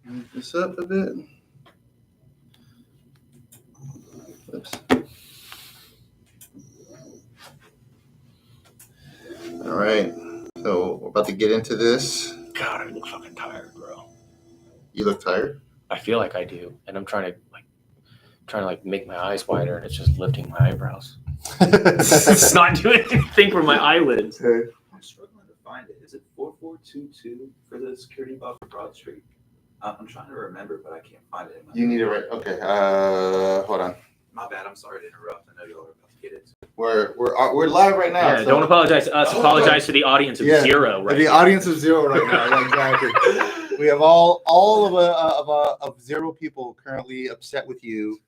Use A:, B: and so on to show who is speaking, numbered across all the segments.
A: Move this up a bit. Oops. All right. So we're about to get into this.
B: God, I look fucking tired, bro.
A: You look tired?
B: I feel like I do, and I'm trying to make my eyes wider, and it's just lifting my eyebrows. It's not doing anything for my eyelids.
A: Okay.
C: I'm struggling to find it. Is it 4422 for the security buffer Broad Street? I'm trying to remember, but I can't find it.
A: You need it right. Okay. Hold on.
C: My bad. I'm sorry to interrupt. I know y'all are about to get it.
A: We're live right now.
B: Yeah,
A: so.
B: don't apologize to us. Apologize to the audience of zero. Right.
A: The audience of zero right now. Exactly. We have all of zero people currently upset with you.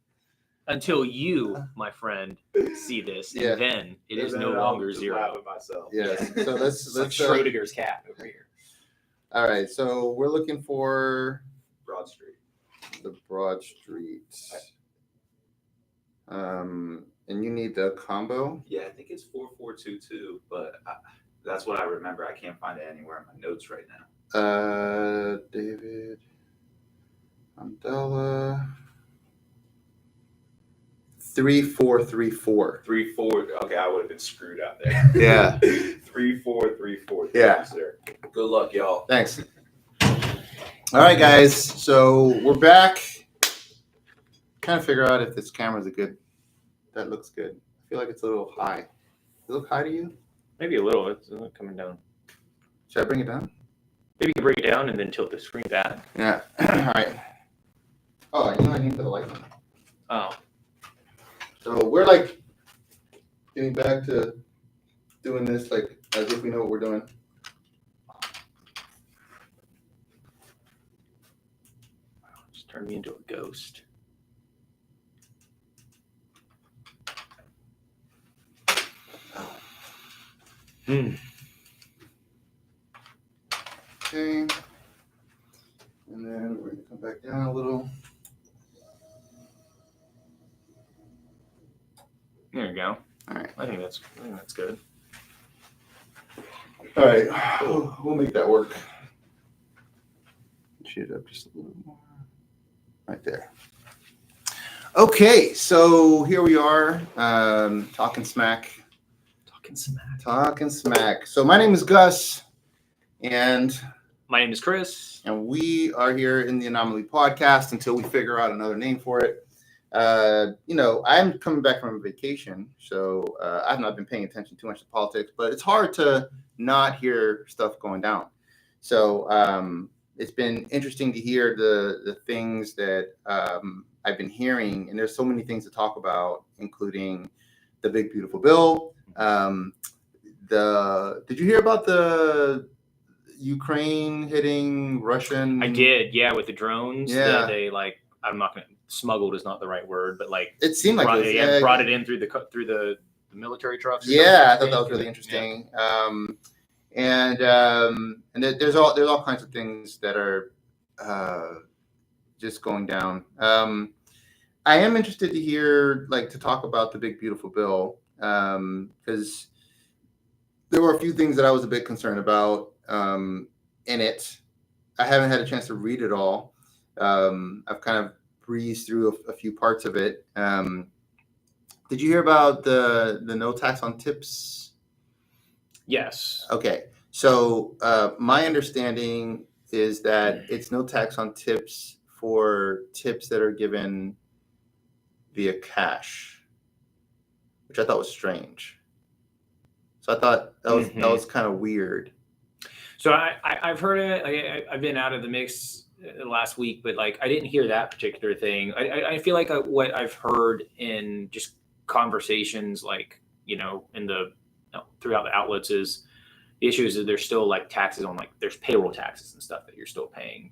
B: Until you, my friend, see this, and then it is no longer zero.
C: Myself.
A: Yes. So let's
B: like Schrodinger's cat over here.
A: All right. So we're looking for
C: Broad Street.
A: the Broad Street. And you need the combo.
C: Yeah, I think it's 4422, but that's what I remember. I can't find it anywhere in my notes right now.
A: David Andela. 3434.
C: 34. Okay, I would have been screwed out there.
A: Yeah.
C: 3434.
A: Yeah.
C: Sir. Good luck, y'all.
A: Thanks. All right, guys. So we're back. Trying to figure out if this camera's that looks good. I feel like it's a little high. Does it look high to you?
B: Maybe a little. It's coming down.
A: Should I bring it down?
B: Maybe you can bring it down and then tilt the screen back.
A: Yeah. All right. Oh, I need to put the light on.
B: Oh.
A: So we're like getting back to doing this like as if we know what we're doing.
B: Just turn me into a ghost.
A: Okay. And then we're going to come back down a little.
B: There you go.
A: All right.
B: I think that's good.
A: All right. We'll make that work. Shoot it up just a little more. Right there. Okay. So here we are talking smack. Talking smack. So my name is Gus. And
B: my name is Chris.
A: And we are here in the Anomaly Podcast until we figure out another name for it. I'm coming back from a vacation, so I've not been paying attention too much to politics, but it's hard to not hear stuff going down. So it's been interesting to hear the things that I've been hearing, and there's so many things to talk about, including the big beautiful bill. Did you hear about the Ukraine hitting Russian?
B: I did, yeah, with the drones.
A: Yeah,
B: they I'm not gonna. Smuggled is not the right word, but
A: it seemed like
B: brought it in through the military trucks.
A: Yeah, I thought that was really interesting. Yeah. And there's all kinds of things that are just going down. I am interested to hear to talk about the big beautiful bill because there were a few things that I was a bit concerned about in it. I haven't had a chance to read it all. I've kind of breeze through a few parts of it. Did you hear about the no tax on tips?
B: Yes.
A: Okay. So my understanding is that it's no tax on tips for tips that are given via cash, which I thought was strange. So I thought that was kind of weird.
B: So I've heard it. I've been out of the mix last week, but I didn't hear that particular thing. I feel like what I've heard in just conversations in the throughout the outlets is the issue is that there's still taxes on there's payroll taxes and stuff that you're still paying.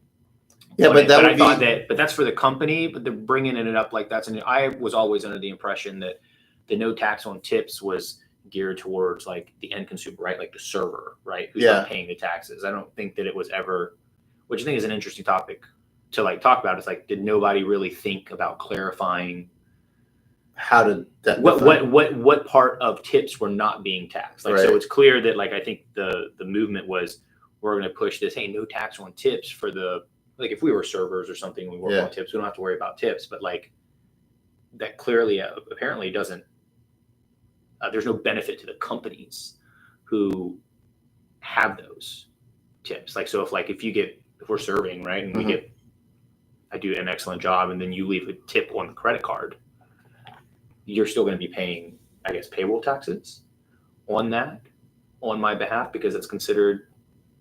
A: Yeah, but
B: that's for the company, but they're bringing it up I was always under the impression that the no tax on tips was geared towards the end consumer, right? The server, right? Who's not paying the taxes. I don't think that it was ever, which I think is an interesting topic to talk about. It's did nobody really think about clarifying
A: how to
B: what part of tips were not being taxed?
A: Right.
B: So it's clear that I think the movement was we're going to push this, hey, no tax on tips for the like if we were servers or something, we work on tips, we don't have to worry about tips. But like that clearly, apparently doesn't, there's no benefit to the companies who have those tips. Like, so if we're serving, right, and I do an excellent job, and then you leave a tip on the credit card, you're still going to be paying, I guess, payroll taxes on that on my behalf, because it's considered,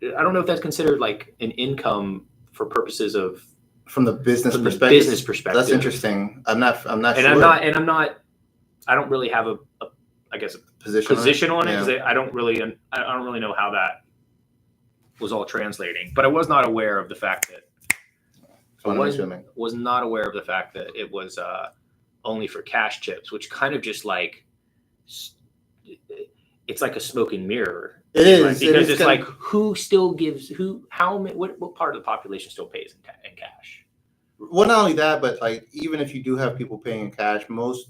B: I don't know if that's considered like an income for purposes of
A: from the business perspective. That's interesting. I'm not sure.
B: I don't really have a position on it, because I don't really know how that was all translating. But I was not aware of the fact that was not aware of the fact that it was only for cash tips, which kind of just like, it's like a smoke and mirror.
A: It is,
B: right? Because it's like, who still gives what part of the population still pays in cash?
A: Well, not only that, but like even if you do have people paying in cash, most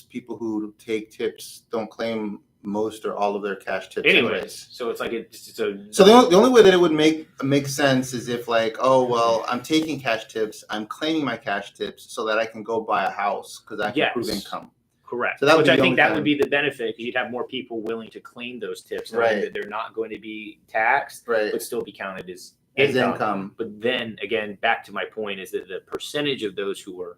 A: people who take tips don't claim most or all of their cash tips anyways.
B: So it's like
A: so the only way that it would make sense is if like, oh well, I'm taking cash tips, I'm claiming my cash tips so that I can go buy a house because I can prove income.
B: Correct. So which I think that would be the benefit, because you'd have more people willing to claim those tips, knowing that they're not going to be taxed, but still be counted as income. But then again, back to my point, is that the percentage of those who are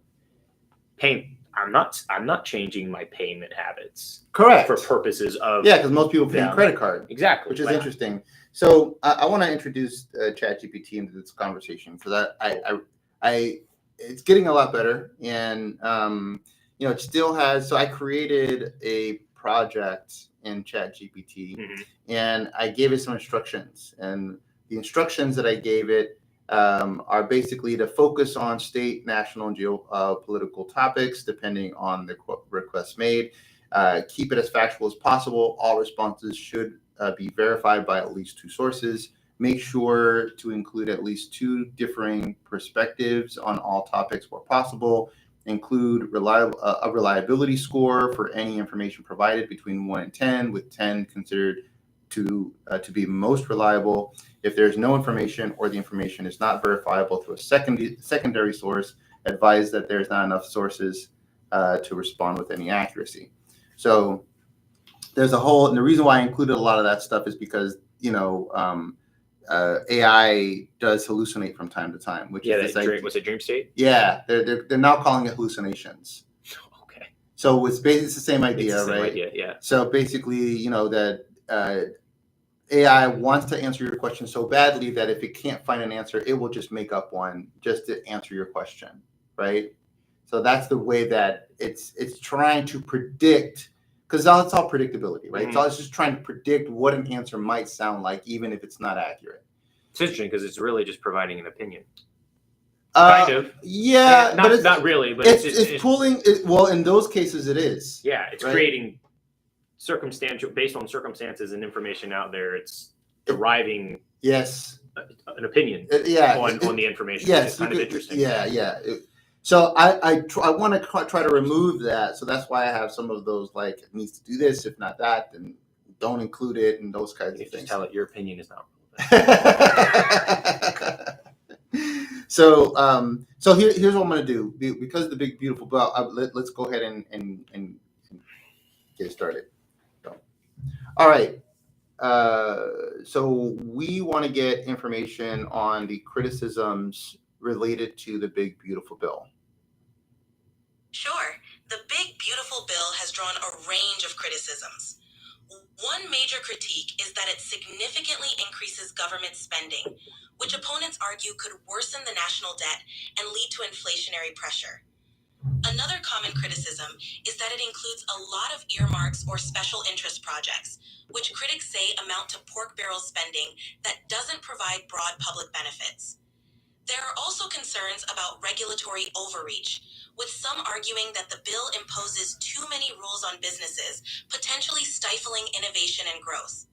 B: paying, I'm not changing my payment habits.
A: Correct.
B: For purposes of
A: because most people pay credit card.
B: Exactly.
A: Which is interesting. So I want to introduce ChatGPT into this conversation, because it's getting a lot better, and it still has. So I created a project in ChatGPT, and I gave it some instructions, and the instructions that I gave it are basically to focus on state, national, and geopolitical topics, depending on the request made. Keep it as factual as possible. All responses should be verified by at least 2 sources. Make sure to include at least 2 differing perspectives on all topics where possible. Include a reliability score for any information provided between 1 and 10, with 10 considered to be most reliable. If there's no information, or the information is not verifiable through a secondary source, advise that there's not enough sources to respond with any accuracy. So there's a whole, and the reason why I included a lot of that stuff is because AI does hallucinate from time to time, which is
B: was it dream state?
A: Yeah, they're now calling it hallucinations.
B: Okay.
A: So it's basically the same idea, right?
B: Yeah.
A: So basically, that AI wants to answer your question so badly that if it can't find an answer, it will just make up one just to answer your question, right? So that's the way that it's trying to predict, because it's all predictability, right? So it's just trying to predict what an answer might sound like, even if it's not accurate.
B: It's interesting because it's really just providing an opinion.
A: Kind of. Yeah,
B: but not really. But
A: it's pulling. Well, in those cases, it is.
B: Yeah, it's creating circumstantial, based on circumstances and information out there. It's deriving an opinion on the information.
A: Yes,
B: which is kind of interesting.
A: Yeah. So I want to try to remove that. So that's why I have some of those, like, it needs to do this. If not that, then don't include it, and those kinds of things.
B: Just tell it your opinion is not relevant.
A: So here's what I'm going to do. Because of the big beautiful bill, let's go ahead and get started. All right. So we want to get information on the criticisms related to the big beautiful bill.
D: Sure. The big beautiful bill has drawn a range of criticisms. One major critique is that it significantly increases government spending, which opponents argue could worsen the national debt and lead to inflationary pressure. Another common criticism is that it includes a lot of earmarks or special interest projects, which critics say amount to pork barrel spending that doesn't provide broad public benefits. There are also concerns about regulatory overreach, with some arguing that the bill imposes too many rules on businesses, potentially stifling innovation and growth.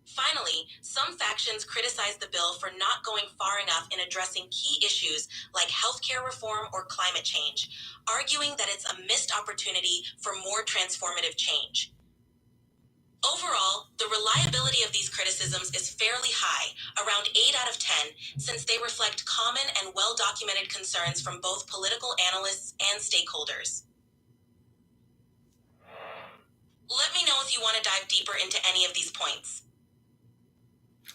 D: Finally, some factions criticize the bill for not going far enough in addressing key issues like healthcare reform or climate change, arguing that it's a missed opportunity for more transformative change. Overall, the reliability of these criticisms is fairly high, around 8 out of 10, since they reflect common and well-documented concerns from both political analysts and stakeholders. Let me know if you want to dive deeper into any of these points.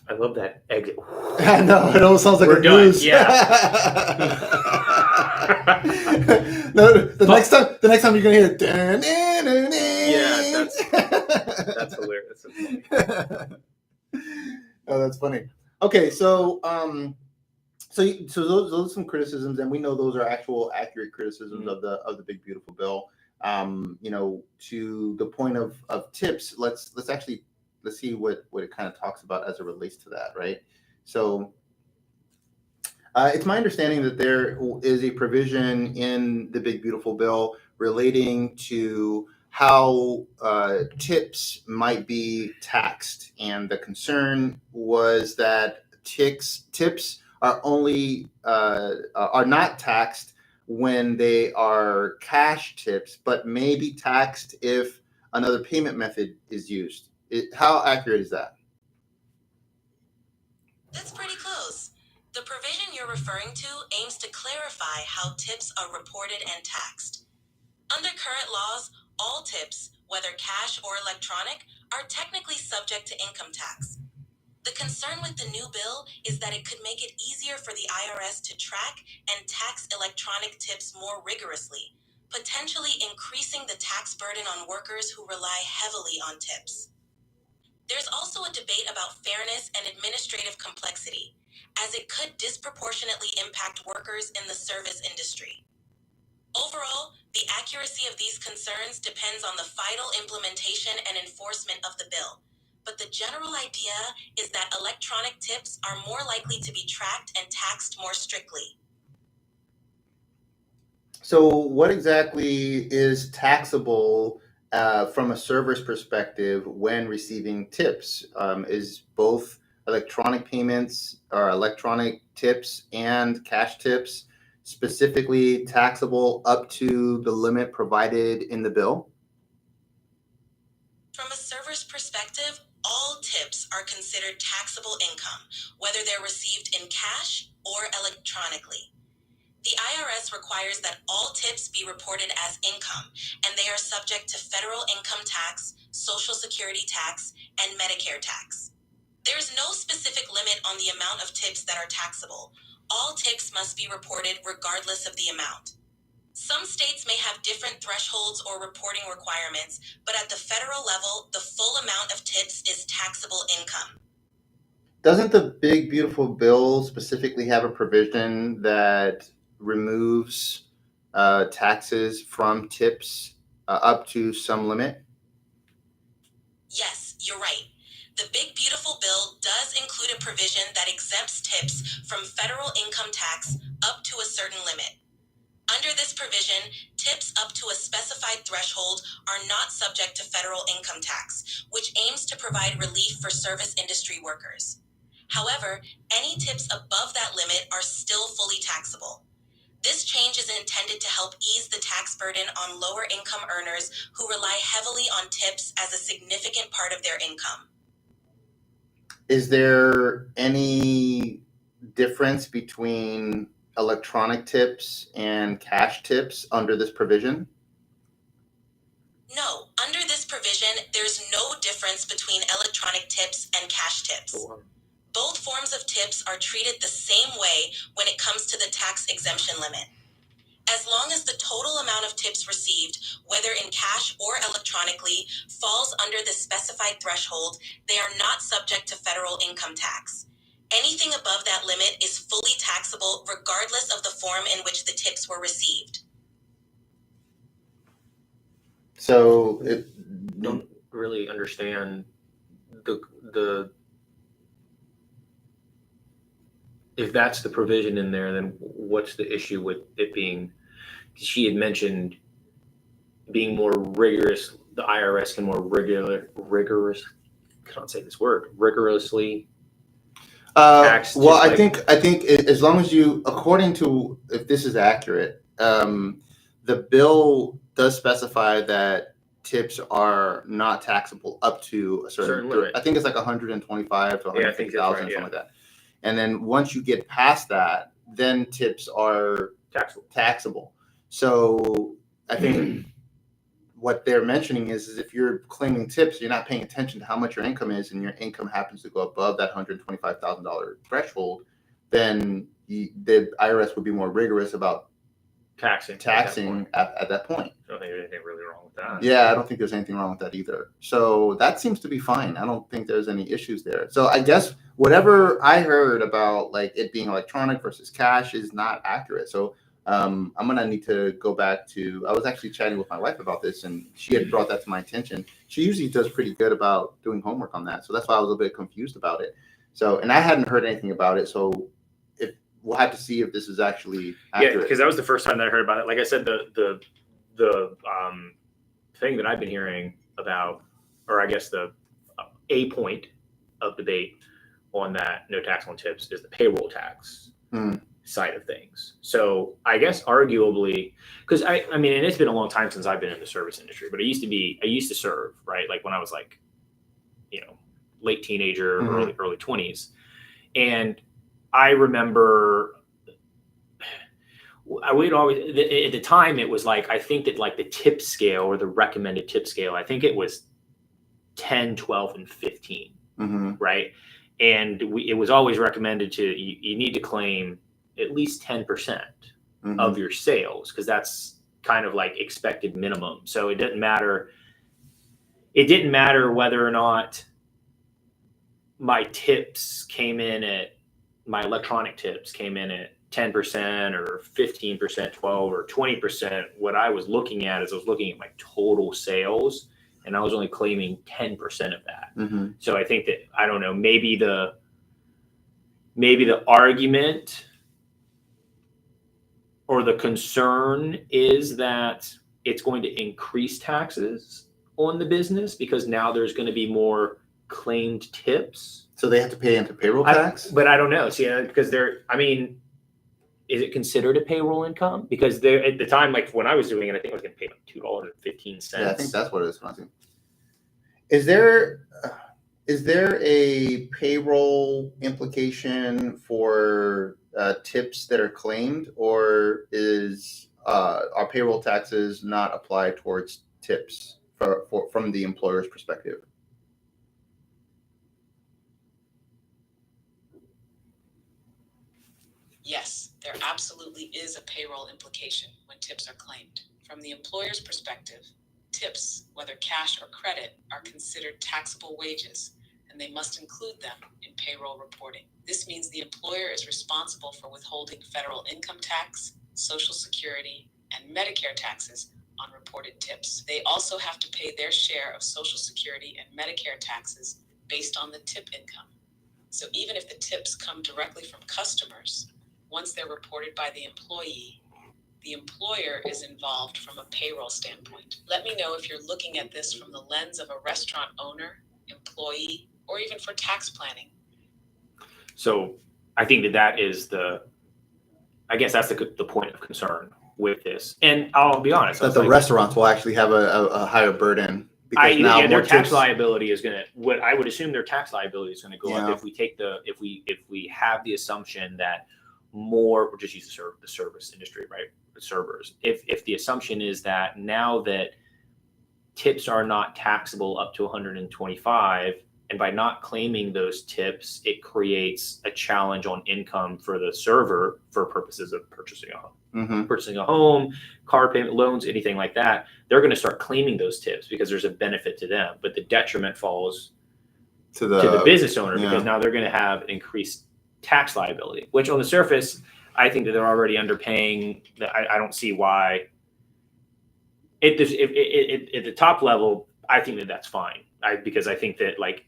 B: I love that exit.
A: I know, it almost sounds like
B: We're
A: a
B: done,
A: news.
B: yeah.
A: No, the next time you're gonna hear.
B: That's hilarious.
A: Oh, that's funny. Okay, so those are some criticisms, and we know those are accurate criticisms of the Big Beautiful Bill. To the point of tips, let's see what it kind of talks about as it relates to that, right? So it's my understanding that there is a provision in the Big Beautiful Bill relating to how tips might be taxed, and the concern was that tips are only are not taxed when they are cash tips, but may be taxed if another payment method is used. How accurate is that?
D: That's pretty close. The provision you're referring to aims to clarify how tips are reported and taxed. Under current laws, all tips, whether cash or electronic, are technically subject to income tax. The concern with the new bill is that it could make it easier for the IRS to track and tax electronic tips more rigorously, potentially increasing the tax burden on workers who rely heavily on tips. There's also a debate about fairness and administrative complexity, as it could disproportionately impact workers in the service industry. Overall, the accuracy of these concerns depends on the final implementation and enforcement of the bill, but the general idea is that electronic tips are more likely to be tracked and taxed more strictly.
A: So what exactly is taxable from a server's perspective when receiving tips? Is both electronic payments or electronic tips and cash tips specifically taxable up to the limit provided in the bill?
D: From a server's perspective, all tips are considered taxable income, whether they're received in cash or electronically. The IRS requires that all tips be reported as income, and they are subject to federal income tax, Social Security tax, and Medicare tax. There's no specific limit on the amount of tips that are taxable. All tips must be reported regardless of the amount. Some states may have different thresholds or reporting requirements, but at the federal level, the full amount of tips is taxable income.
A: Doesn't the Big Beautiful Bill specifically have a provision that removes taxes from tips up to some limit?
D: Yes, you're right. The Big Beautiful Bill does include a provision that exempts tips from federal income tax up to a certain limit. Under this provision, tips up to a specified threshold are not subject to federal income tax, which aims to provide relief for service industry workers. However, any tips above that limit are still fully taxable. This change is intended to help ease the tax burden on lower income earners who rely heavily on tips as a significant part of their income.
A: Is there any difference between electronic tips and cash tips under this provision?
D: No, under this provision, there's no difference between electronic tips and cash tips. Both forms of tips are treated the same way when it comes to the tax exemption limit. As long as the total amount of tips received, whether in cash or electronically, falls under the specified threshold, they are not subject to federal income tax. Anything above that limit is fully taxable regardless of the form in which the tips were received.
A: So
B: Don't really understand the if that's the provision in there, then what's the issue with it being? She had mentioned being more rigorous. The IRS can more rigorous. I can't say this word. Rigorously. Tax.
A: Well, I think as long as you, according to, if this is accurate, the bill does specify that tips are not taxable up to a certain
B: limit.
A: I think it's like 125 to 150,000, something like that. And then once you get past that, then tips are taxable. So I think what they're mentioning is if you're claiming tips, you're not paying attention to how much your income is, and your income happens to go above that $125,000 threshold, then the IRS would be more rigorous about taxing at that point.
B: I don't think there's anything really wrong with that.
A: Yeah, I don't think there's anything wrong with that either. So that seems to be fine. I don't think there's any issues there. So I guess whatever I heard about like it being electronic versus cash is not accurate. So I'm gonna need to go back to. I was actually chatting with my wife about this, and she had brought that to my attention. She usually does pretty good about doing homework on that, so that's why I was a bit confused about it. So, and I hadn't heard anything about it, so we'll have to see if this is actually accurate.
B: Yeah, because that was the first time that I heard about it. Like I said, the thing that I've been hearing about, or I guess a point of debate on that no tax on tips is the payroll tax side of things. So I guess arguably, because I mean, and it's been a long time since I've been in the service industry, but I used to serve, right? Like when I was like, late teenager, early 20s. And I remember I would always, at the time it was like, I think that like the tip scale or the recommended tip scale, I think it was 10, 12, and 15, right? And it was always recommended you need to claim at least 10% of your sales, because that's kind of like expected minimum. So it didn't matter whether or not my electronic tips came in at 10% or 15%, 12 or 20%. What I was looking at is I was looking at my total sales, and I was only claiming 10% of that. So I think that, I don't know, maybe the argument or the concern is that it's going to increase taxes on the business because now there's going to be more claimed tips.
A: So they have to pay into payroll tax?
B: But I don't know. See, because is it considered a payroll income? Because at the time, like when I was doing it, I think I was getting paid like $2.15.
A: Yeah, I think that's what it is. Is there a payroll implication for tips that are claimed, or are payroll taxes not applied towards tips from the employer's perspective?
D: Yes, there absolutely is a payroll implication when tips are claimed. From the employer's perspective, tips, whether cash or credit, are considered taxable wages, and they must include them in payroll reporting. This means the employer is responsible for withholding federal income tax, Social Security, and Medicare taxes on reported tips. They also have to pay their share of Social Security and Medicare taxes based on the tip income. So even if the tips come directly from customers, once they're reported by the employee, the employer is involved from a payroll standpoint. Let me know if you're looking at this from the lens of a restaurant owner, employee, or even for tax planning.
B: So I think that is I guess that's the point of concern with this. And I'll be honest.
A: That the restaurants will actually have a higher burden. Because
B: their tax liability is going to, I would assume their tax liability is going to go up if we have the assumption that more, we'll just use the service industry, right? The servers. If the assumption is that now that tips are not taxable up to 125, and by not claiming those tips, it creates a challenge on income for the server for purposes of purchasing a home, car payment, loans, anything like that. They're going to start claiming those tips because there's a benefit to them, but the detriment falls to the business owner because now they're going to have an increased tax liability, which on the surface, I think that they're already underpaying. I don't see why. At the top level, I think that that's fine. Because I think that like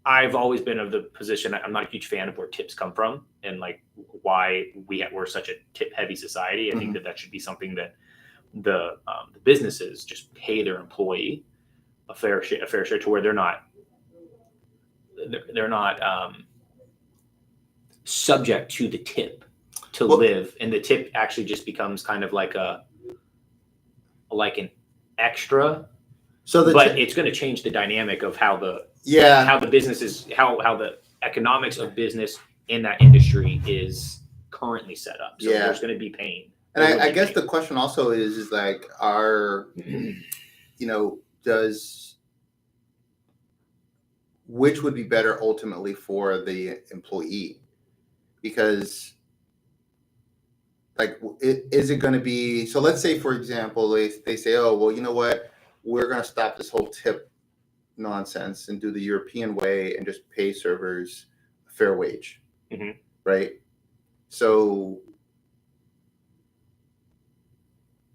B: I've always been of the position. I'm not a huge fan of where tips come from and like why we're such a tip heavy society. I think that should be something that the businesses just pay their employee a fair share to where they're not subject to the tip to live, and the tip actually just becomes kind of like an extra. but it's going to change the dynamic of how the business is, how the economics of business in that industry is currently set up. So there's going to be pain.
A: And I guess the question also is like, which would be better ultimately for the employee? Because like, is it going to be, so let's say, for example, they say, oh, well, you know what? We're going to stop this whole tip nonsense and do the European way and just pay servers a fair wage.
B: Mm-hmm.
A: Right? So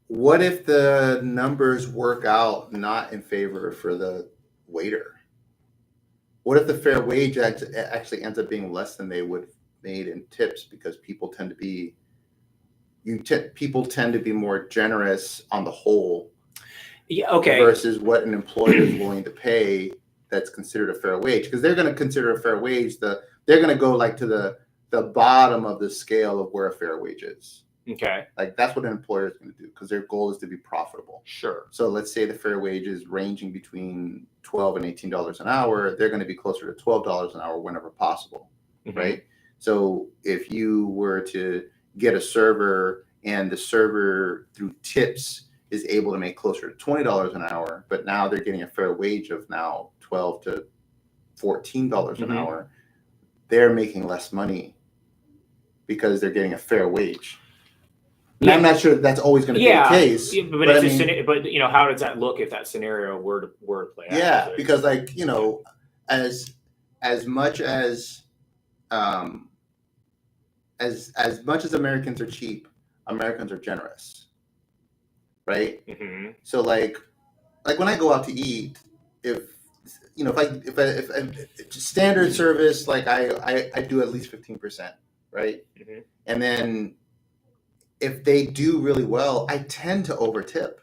A: what if the numbers work out not in favor for the waiter? What if the fair wage actually ends up being less than they would have made in tips, because people tend to be more generous on the whole.
B: Yeah, okay.
A: Versus what an employer is willing to pay that's considered a fair wage, because they're going to consider a fair wage they're going to go like to the bottom of the scale of where a fair wage is.
B: Okay.
A: Like that's what an employer is going to do, because their goal is to be profitable.
B: Sure.
A: So let's say the fair wage is ranging between $12 and $18 an hour. They're going to be closer to $12 an hour whenever possible. Mm-hmm. Right. So if you were to get a server and the server through tips is able to make closer to $20 an hour, but now they're getting a fair wage of now $12 to $14
B: mm-hmm.
A: an hour, they're making less money because they're getting a fair wage. And I'm not sure that's always going to be the case.
B: Yeah, but how does that look if that scenario were to play out?
A: Yeah, because like, as much as Americans are cheap, Americans are generous, right?
B: Mm-hmm.
A: So like when I go out to eat, if standard service, like I do at least 15%, right?
B: Mm-hmm.
A: And then if they do really well, I tend to over tip,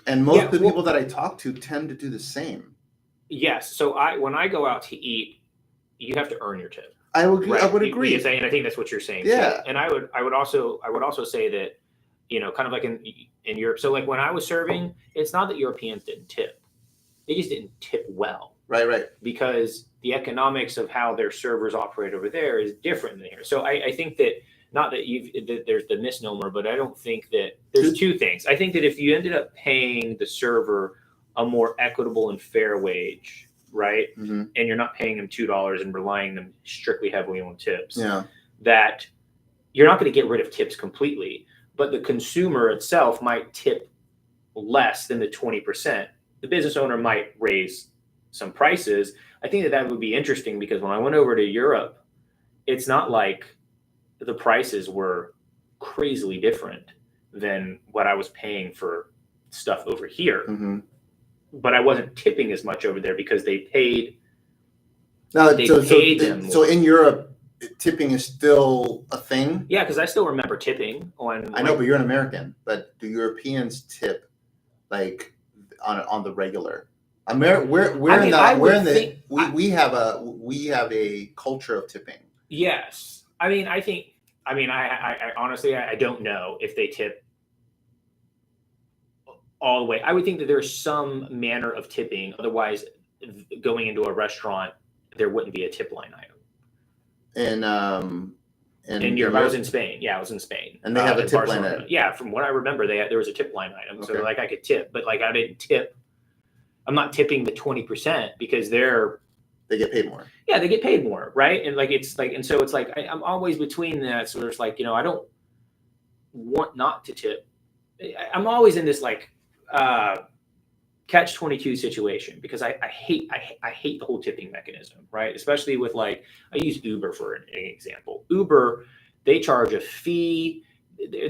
A: and most of the people that I talk to tend to do the same.
B: Yes. So when I go out to eat, you have to earn your tip.
A: I would agree.
B: Right.
A: I would agree.
B: And I think that's what you're saying.
A: Yeah.
B: Too. And I would also say that, kind of like in Europe. So like when I was serving, it's not that Europeans didn't tip; they just didn't tip well.
A: Right.
B: Because the economics of how their servers operate over there is different than here. So I think that, not that there's the misnomer, but I don't think that there's two things. I think that if you ended up paying the server a more equitable and fair wage, right?
A: Mm-hmm.
B: And you're not paying them $2 and relying them strictly heavily on tips.
A: Yeah.
B: That you're not going to get rid of tips completely, but the consumer itself might tip less than the 20%. The business owner might raise some prices. I think that would be interesting, because when I went over to Europe, it's not like the prices were crazily different than what I was paying for stuff over here.
A: Mm-hmm.
B: But I wasn't tipping as much over there because they paid.
A: So in Europe, tipping is still a thing?
B: Yeah, because I still remember tipping on.
A: I know, but you're an American. But do Europeans tip like on the regular? We have a culture of tipping.
B: Yes, I honestly don't know if they tip all the way. I would think that there's some manner of tipping. Otherwise, going into a restaurant, there wouldn't be a tip line item. In Europe, I was in Spain. Yeah, I was in Spain.
A: And they have a tip line item.
B: Yeah, from what I remember, there was a tip line item. Okay. So like I could tip, but like I didn't tip. I'm not tipping the 20% because they
A: get paid more.
B: Yeah, they get paid more, right? And so it's like I'm always between that. So there's like, I don't want not to tip. I'm always in this like catch-22 situation, because I hate the whole tipping mechanism, right? Especially with like, I use Uber for an example. Uber, they charge a fee.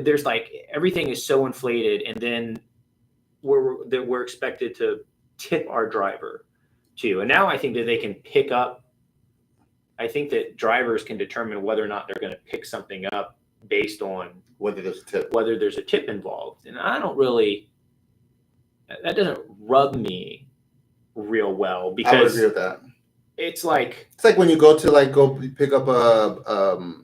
B: There's like, everything is so inflated, and then we're expected to tip our driver too. And now I think that they can pick up. I think that drivers can determine whether or not they're going to pick something up based on
A: whether there's a tip
B: involved. And I don't really. That doesn't rub me real well, because
A: I would agree with that.
B: it's like
A: when you go to go pick up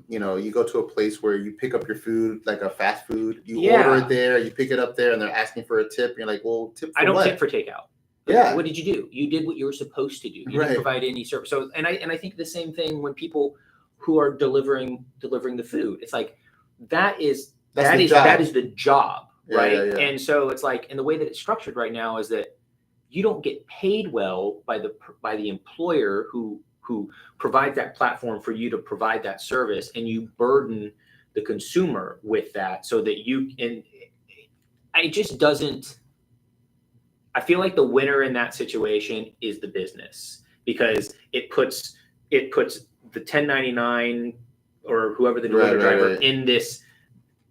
A: you go to a place where you pick up your food, like a fast food, you order it there, you pick it up there, and they're asking for a tip. And you're like, well, tip for
B: I don't
A: what?
B: tip for takeout.
A: Yeah.
B: What did you do? You did what you were supposed to do. You didn't provide any service. So, and I think the same thing when people who are delivering the food. It's like that is the job, right? Yeah. And so it's like, and the way that it's structured right now is that you don't get paid well by the employer who provides that platform for you to provide that service, and you burden the consumer with that so that you and it just doesn't. I feel like the winner in that situation is the business, because it puts the 1099 or whoever the delivery driver in this,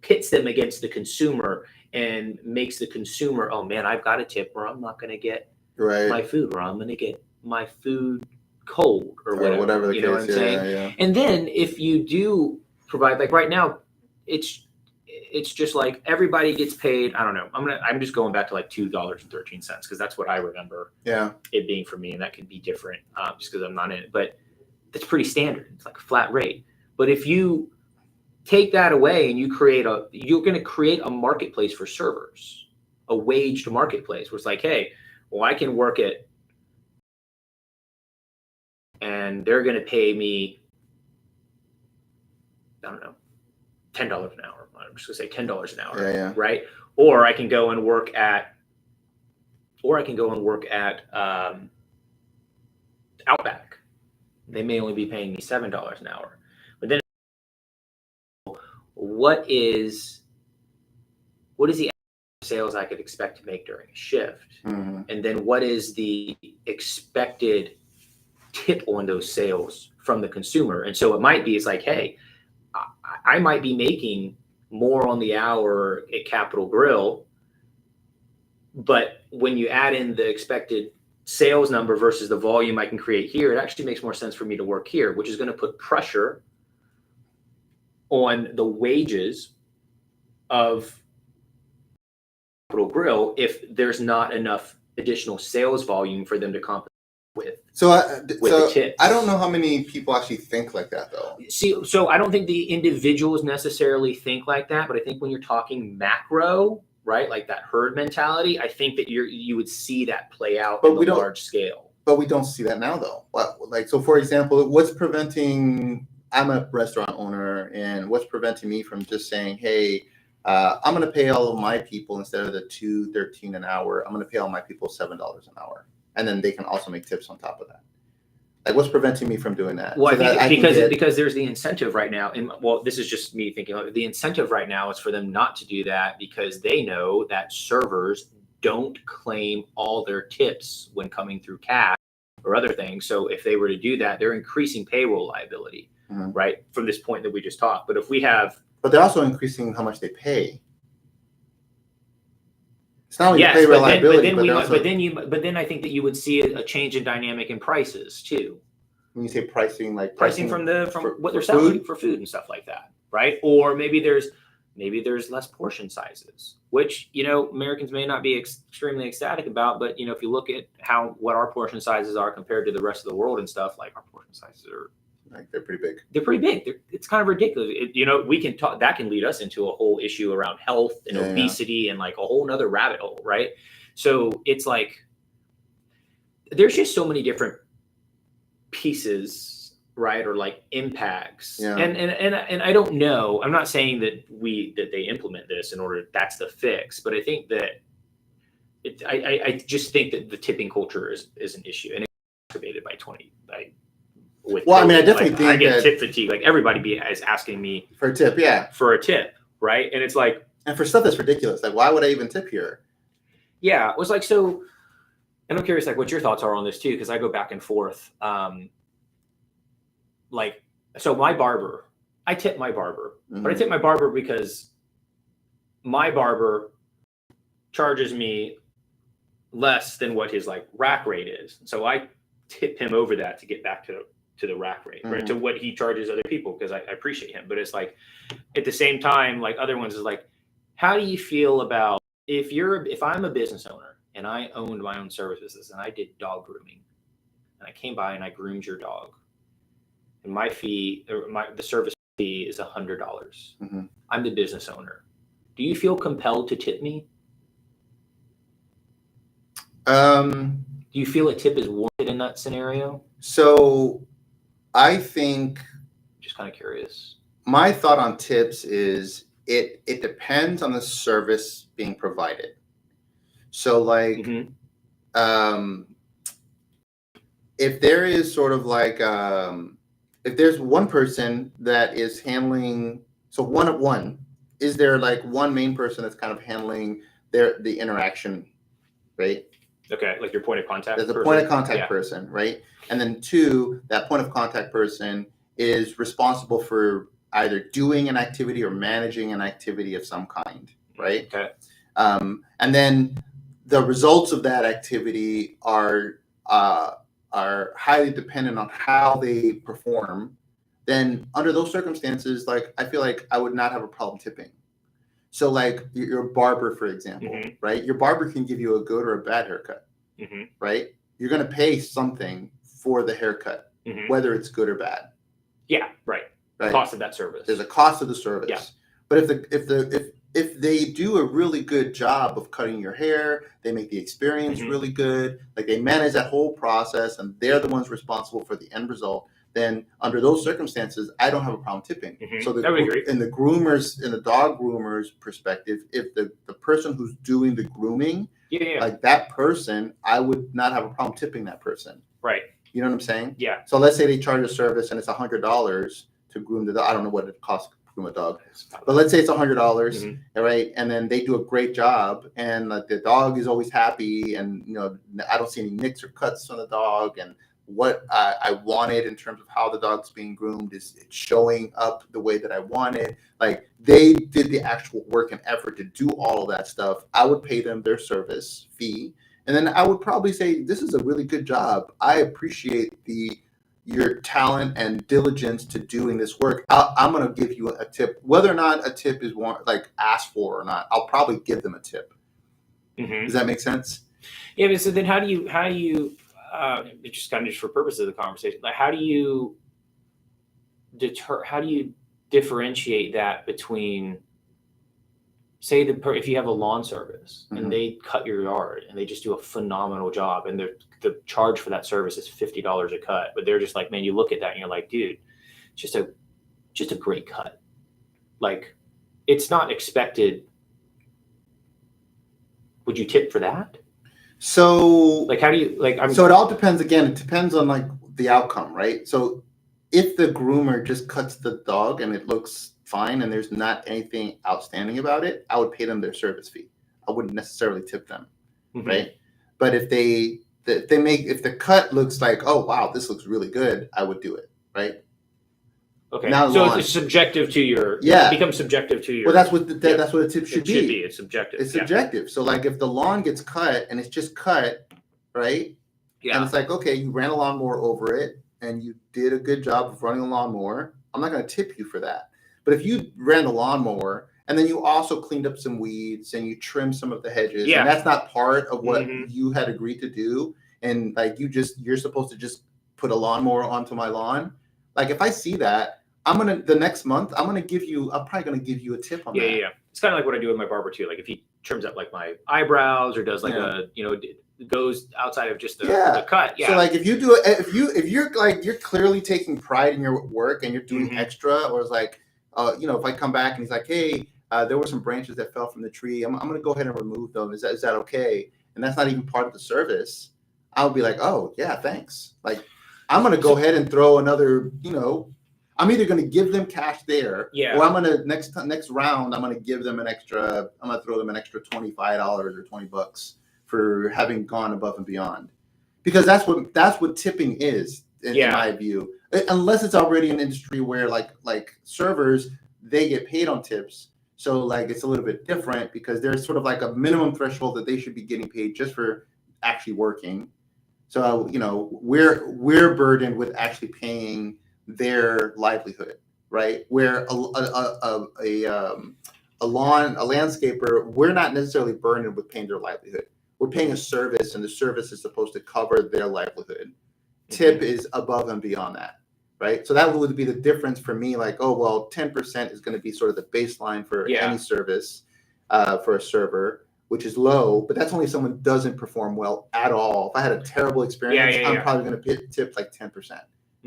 B: pits them against the consumer and makes the consumer, oh man, I've got a tip or I'm not going to get my food, or I'm going to get my food cold or whatever the case, what I'm saying? Yeah. And then if you do provide, like right now, it's just like everybody gets paid. I don't know. I'm just going back to like $2.13 because that's what I remember. Yeah, it being for me, and that could be different just because I'm not in it. But that's pretty standard. It's like a flat rate. But if you take that away and you're going to create a marketplace for servers, a waged marketplace where it's like, hey, well, I can work it, and they're going to pay me, I don't know, $10 an hour. I'm just gonna say $10 an hour, right? Or I can go and work at, Outback. They may only be paying me $7 an hour. But then, what is the sales I could expect to make during a shift? Mm-hmm. And then what is the expected tip on those sales from the consumer? And so it might be, it's like, hey, I might be making more on the hour at Capital Grill, but when you add in the expected sales number versus the volume I can create here, it actually makes more sense for me to work here, which is going to put pressure on the wages of Capital Grill if there's not enough additional sales volume for them to compensate with. The tips.
A: I don't know how many people actually think like that, though.
B: See, so I don't think the individuals necessarily think like that, but I think when you're talking macro, right, like that herd mentality, I think that you would see that play out on a large scale.
A: But we don't see that now, though. So for example, what's preventing? I'm a restaurant owner, and what's preventing me from just saying, hey, I'm going to pay all of my people, instead of the $2.13 an hour, I'm going to pay all my people $7 an hour. And then they can also make tips on top of that. Like, what's preventing me from doing that?
B: Well, because there's the incentive right now. And well, this is just me thinking, the incentive right now is for them not to do that, because they know that servers don't claim all their tips when coming through cash or other things. So if they were to do that, they're increasing payroll liability, right? From this point that we just talked. But if we have,
A: but they're also increasing how much they pay. It's not only pay reliability,
B: but then I think that you would see a change in dynamic in prices too.
A: When you say pricing, like
B: pricing from what they're selling for food and stuff like that, right? Or maybe there's less portion sizes, which Americans may not be extremely ecstatic about. But if you look at what our portion sizes are compared to the rest of the world and stuff, like our portion sizes are.
A: Like they're pretty big.
B: They're pretty big. It's kind of ridiculous. We can talk. That can lead us into a whole issue around health and obesity and like a whole nother rabbit hole, right? So it's like there's just so many different pieces, right, or like impacts. Yeah. And I don't know. I'm not saying that they implement this in order that's the fix, but I think that I just think that the tipping culture is an issue, and it's activated by I
A: definitely think
B: I get tip fatigue. Like everybody is asking me
A: for a tip,
B: right? And it's like,
A: and for stuff that's ridiculous, like why would I even tip here?
B: Yeah, it was like so. And I'm curious, like, what your thoughts are on this too, because I go back and forth. So my barber, I tip my barber, but I tip my barber because my barber charges me less than what his like rack rate is, so I tip him over that to get back to the rack rate, right? To what he charges other people, because I appreciate him. But it's like at the same time, like other ones is like, how do you feel about if I'm a business owner and I owned my own service business and I did dog grooming, and I came by and I groomed your dog, and my fee, or the service fee is $100.
A: Mm-hmm.
B: I'm the business owner. Do you feel compelled to tip me? Do you feel a tip is warranted in that scenario?
A: So I think,
B: Just kind of curious.
A: My thought on tips is it depends on the service being provided. So like, if there is sort of like, if there's one person that is handling, so one, is there like one main person that's kind of handling the interaction, right?
B: Okay, like your point of contact.
A: There's a point of contact person, right? And then two, that point of contact person is responsible for either doing an activity or managing an activity of some kind, right?
B: Okay.
A: And then the results of that activity are highly dependent on how they perform. Then under those circumstances, like I feel like I would not have a problem tipping. So like your barber, for example, right? Your barber can give you a good or a bad haircut, right? You're going to pay something for the haircut, whether it's good or bad.
B: Yeah, right. The cost of that service.
A: There's a cost of the service.
B: Yeah.
A: But if they do a really good job of cutting your hair, they make the experience really good, like they manage that whole process and they're the ones responsible for the end result, then under those circumstances, I don't have a problem tipping. So in the dog groomer's perspective, if the person who's doing the grooming, like that person, I would not have a problem tipping that person.
B: Right.
A: You know what I'm saying?
B: Yeah.
A: So let's say they charge a service and it's $100 to groom the dog. I don't know what it costs to groom a dog, but let's say it's $100, right? And then they do a great job, and the dog is always happy, and I don't see any nicks or cuts on the dog, and what I wanted in terms of how the dog's being groomed is it's showing up the way that I wanted. Like they did the actual work and effort to do all of that stuff. I would pay them their service fee. And then I would probably say, this is a really good job. I appreciate your talent and diligence to doing this work. I'm going to give you a tip. Whether or not a tip is asked for or not, I'll probably give them a tip. Does that make sense?
B: Yeah, but so then how do you just kind of just for purposes of the conversation, like how do you differentiate that between, say if you have a lawn service and they cut your yard and they just do a phenomenal job and the charge for that service is $50 a cut, but they're just like, man, you look at that and you're like, dude, just a great cut. Like it's not expected. Would you tip for that?
A: So
B: like, how do you
A: so it all depends. Again, it depends on like the outcome, right? So if the groomer just cuts the dog and it looks fine and there's not anything outstanding about it, I would pay them their service fee. I wouldn't necessarily tip them, right? But if if the cut looks like, oh wow, this looks really good, I would do it, right?
B: Okay. Now so it's subjective to your it becomes subjective to your.
A: Well, that's what that's what a tip should be.
B: It's subjective.
A: It's subjective. So like if the lawn gets cut and it's just cut, right? Yeah. And it's like, okay, you ran a lawnmower over it and you did a good job of running a lawnmower. I'm not going to tip you for that. But if you ran the lawnmower and then you also cleaned up some weeds and you trimmed some of the hedges, and that's not part of what you had agreed to do, and like you're supposed to just put a lawnmower onto my lawn. Like if I see that, the next month I'm probably gonna give you a tip on that.
B: Yeah. It's kind of like what I do with my barber too. Like if he trims up like my eyebrows or does like goes outside of just the cut. Yeah.
A: So like if you do it, if you're like you're clearly taking pride in your work and you're doing extra, or it's like if I come back and he's like, hey, there were some branches that fell from the tree. I'm gonna go ahead and remove them. Is that okay? And that's not even part of the service. I'll be like, oh yeah, thanks. Like I'm gonna go ahead and throw another, I'm either going to give them cash there, or I'm going to next round. I'm going to give them I'm going to throw them an extra $25 or $20 for having gone above and beyond, because that's what tipping is in my view. Unless it's already an industry where like servers, they get paid on tips, so like it's a little bit different because there's sort of like a minimum threshold that they should be getting paid just for actually working. So we're burdened with actually paying their livelihood, right? Where a landscaper, we're not necessarily burdened with paying their livelihood. We're paying a service, and the service is supposed to cover their livelihood. tip is above and beyond that, right? So that would be the difference for me. Like, oh, well, 10% is going to be sort of the baseline for any service for a server, which is low, but that's only if someone doesn't perform well at all. If I had a terrible experience, I'm probably going to tip like 10%,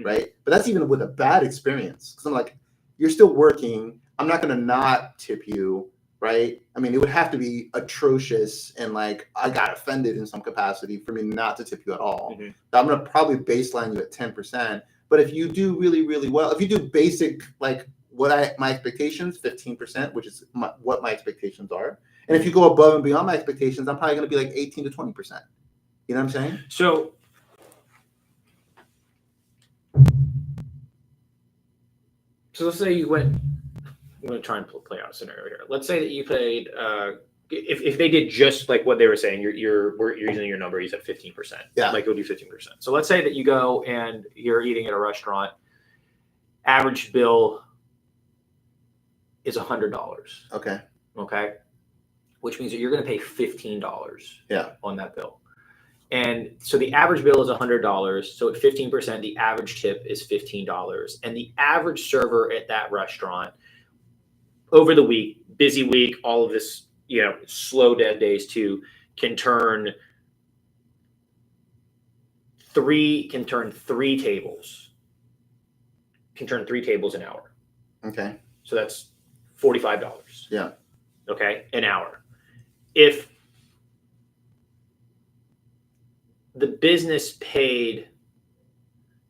A: right? But that's even with a bad experience. Because I'm like, you're still working. I'm not going to not tip you, right? I mean, it would have to be atrocious and like I got offended in some capacity for me not to tip you at all. I'm going to probably baseline you at 10%. But if you do really, really well, if you do basic, like my expectations, 15%, which is what my expectations are. And if you go above and beyond my expectations, I'm probably going to be like 18 to 20%. You know what I'm saying?
B: So let's say you went. I'm going to try and play out a scenario here. Let's say that you paid. If they did just like what they were saying, you're using your number. You said 15%.
A: Yeah.
B: Like you'll do 15%. So let's say that you go and you're eating at a restaurant. Average bill is $100.
A: Okay.
B: Okay. Which means that you're going to pay $15 on that bill. And so the average bill is $100. So at 15%, the average tip is $15. And the average server at that restaurant over the week, busy week, all of this, slow dead days too, can turn three tables. Can turn 3 tables an hour.
A: Okay.
B: So that's $45.
A: Yeah.
B: Okay, an hour. If the business paid,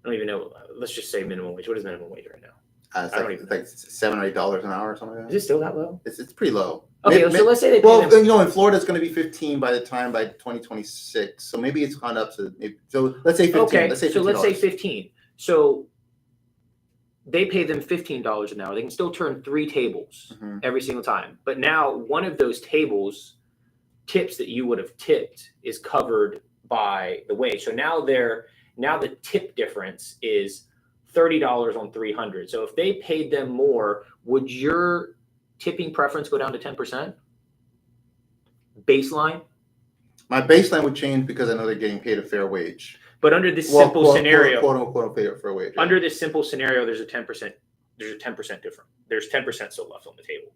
B: I don't even know, let's just say minimum wage. What is minimum wage right now?
A: It's like $7 or $8 an hour or something like that.
B: Is it still that low?
A: It's pretty low.
B: Okay, so let's say they pay them.
A: In Florida, it's going to be 15 by 2026. So maybe it's gone up to, so let's say 15.
B: Okay,
A: let's say $15.
B: So let's say 15. So they pay them $15 an hour. They can still turn 3 tables every single time. But now one of those tables tips that you would have tipped is covered by the wage. So now the tip difference is $30 on 300. So if they paid them more, would your tipping preference go down to 10%? Baseline?
A: My baseline would change because I know they're getting paid a fair wage.
B: But under this simple scenario,
A: quote unquote, paid a fair wage.
B: Under this simple scenario, there's a 10%. There's a 10% difference. There's 10% still left on the table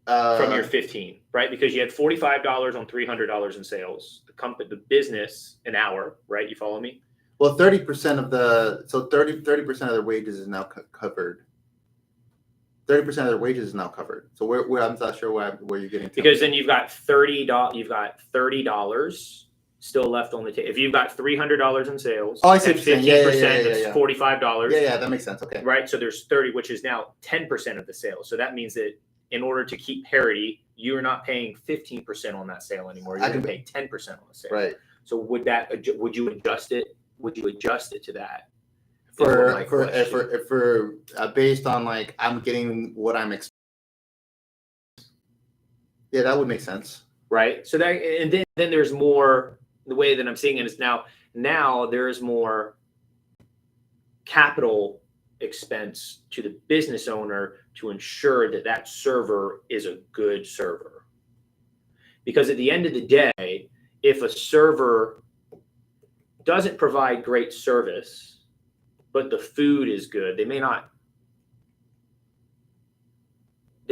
B: from your 15, right? Because you had $45 on $300 in sales. The business an hour, right? You follow me?
A: Well, 30% of 30% of their wages is now covered. 30% of their wages is now covered. So where I'm not sure where you're getting to.
B: Because then you've got $30 still left on the table. If you've got $300 in sales,
A: I see.
B: 15%, that's $45.
A: Yeah, that makes sense. Okay.
B: Right. So there's 30, which is now 10% of the sales. So that means that in order to keep parity, you are not paying 15% on that sale anymore. You're going to pay 10% on the sale.
A: Right.
B: So would you adjust it? Would you adjust it to that?
A: For based on like I'm getting what I'm expecting. Yeah, that would make sense.
B: Right. So that, and then there's more. The way that I'm seeing it is now there is more capital expense to the business owner to ensure that server is a good server. Because at the end of the day, if a server doesn't provide great service, but the food is good, they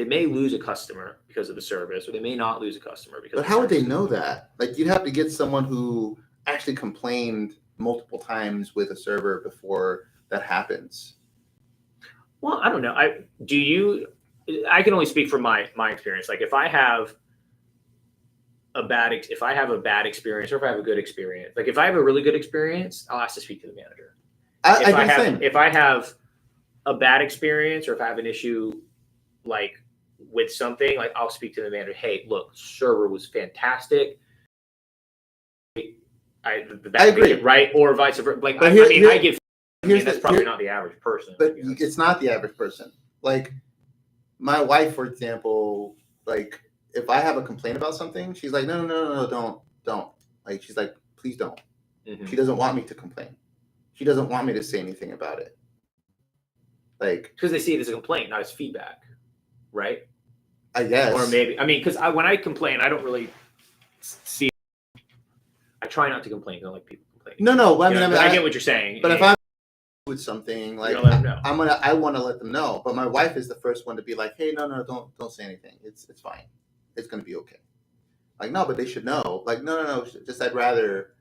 B: may lose a customer because of the service, or they may not lose a customer because.
A: But how would they know that? Like, you'd have to get someone who actually complained multiple times with a server before that happens.
B: Well, I don't know. I can only speak from my experience. Like, if I have a bad experience, or if I have a good experience, like if I have a really good experience, I'll ask to speak to the manager. If I have a bad experience, or if I have an issue like with something, like I'll speak to the manager. Hey, look, server was fantastic. I agree, right? Or vice versa. Like, that's probably not the average person.
A: But it's not the average person. Like my wife, for example, like if I have a complaint about something, she's like, no, don't. Like, she's like, please don't. Mm-hmm. She doesn't want me to complain. She doesn't want me to say anything about it. Like,
B: because they see it as a complaint, not as feedback, right?
A: I guess.
B: Or maybe, because when I complain, I don't really see. I try not to complain. I don't like people complaining.
A: No. I mean,
B: I get what you're saying.
A: But if I'm with something, like
B: let them know.
A: I want to let them know. But my wife is the first one to be like, hey, no, don't say anything. It's fine. It's gonna be okay. Like, no, but they should know. Like, no. Just I'd rather.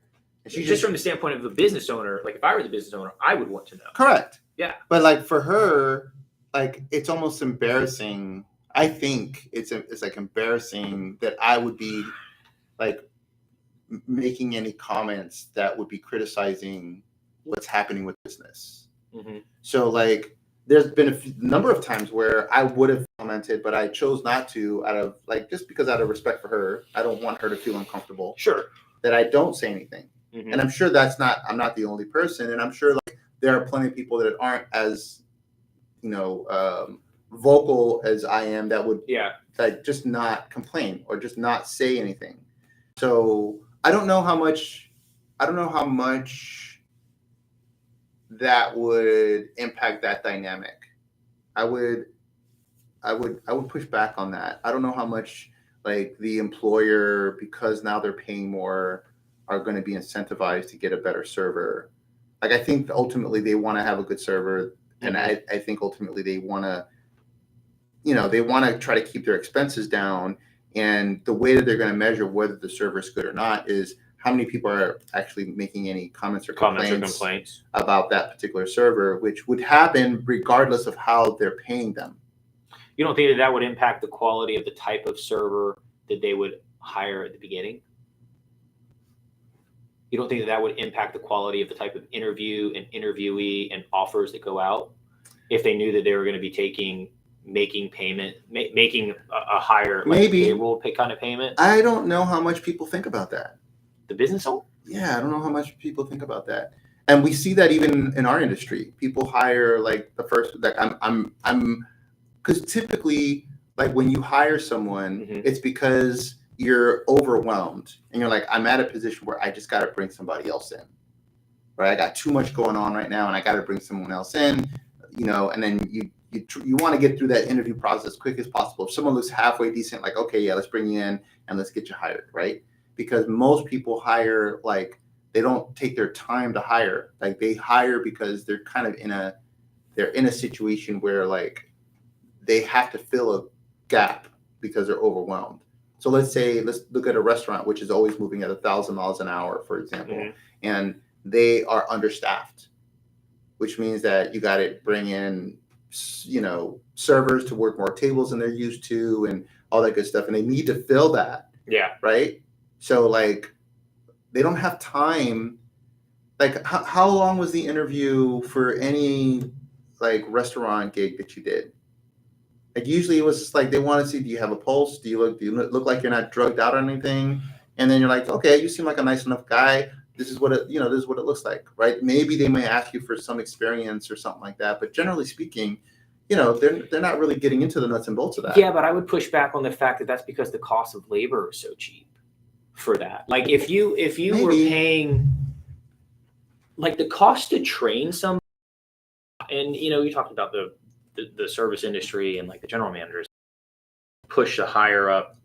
B: And she's just from the standpoint of the business owner. Like, if I were the business owner, I would want to know.
A: Correct.
B: Yeah.
A: But like for her, like it's almost embarrassing. I think it's like embarrassing that I would be like making any comments that would be criticizing what's happening with business.
B: Mm-hmm.
A: So like there's been a number of times where I would have commented, but I chose not to out of like just because out of respect for her. I don't want her to feel uncomfortable.
B: Sure.
A: That I don't say anything.
B: Mm-hmm.
A: And I'm sure I'm not the only person. And I'm sure like there are plenty of people that aren't as, vocal as I am that would like just not complain or just not say anything. So I don't know how much that would impact that dynamic. I would push back on that. I don't know how much like the employer, because now they're paying more, are going to be incentivized to get a better server. Like I think ultimately they want to have a good server, and I think ultimately they want to, they want to try to keep their expenses down. And the way that they're going to measure whether the server is good or not is how many people are actually making any comments or complaints about that particular server, which would happen regardless of how they're paying them.
B: You don't think that would impact the quality of the type of server that they would hire at the beginning? You don't think that would impact the quality of the type of interview and interviewee and offers that go out if they knew that they were going to be making a higher payroll kind of payment?
A: I don't know how much people think about that.
B: The business owner?
A: Yeah, I don't know how much people think about that. And we see that even in our industry. People hire like the first, like I'm because typically like when you hire someone, it's because you're overwhelmed and you're like, I'm at a position where I just got to bring somebody else in, right? I got too much going on right now and I got to bring someone else in, and then you want to get through that interview process as quick as possible. If someone looks halfway decent, like, okay, yeah, let's bring you in and let's get you hired, right? Because most people hire, like, they don't take their time to hire. Like they hire because they're kind of they're in a situation where like they have to fill a gap because they're overwhelmed. So let's look at a restaurant, which is always moving at 1,000 miles an hour, for example, and they are understaffed, which means that you got to bring in, servers to work more tables than they're used to and all that good stuff. And they need to fill that.
B: Yeah.
A: Right. So like, they don't have time. Like how long was the interview for any like restaurant gig that you did? Like usually it was just like they want to see, do you have a pulse? Do you look like you're not drugged out or anything? And then you're like, okay, you seem like a nice enough guy. This is what it looks like, right? Maybe they may ask you for some experience or something like that, but generally speaking, they're not really getting into the nuts and bolts of that.
B: Yeah, but I would push back on the fact that that's because the cost of labor is so cheap for that. Like if you
A: Maybe.
B: were paying like the cost to train somebody, and you talked about the service industry and like the general managers push the higher up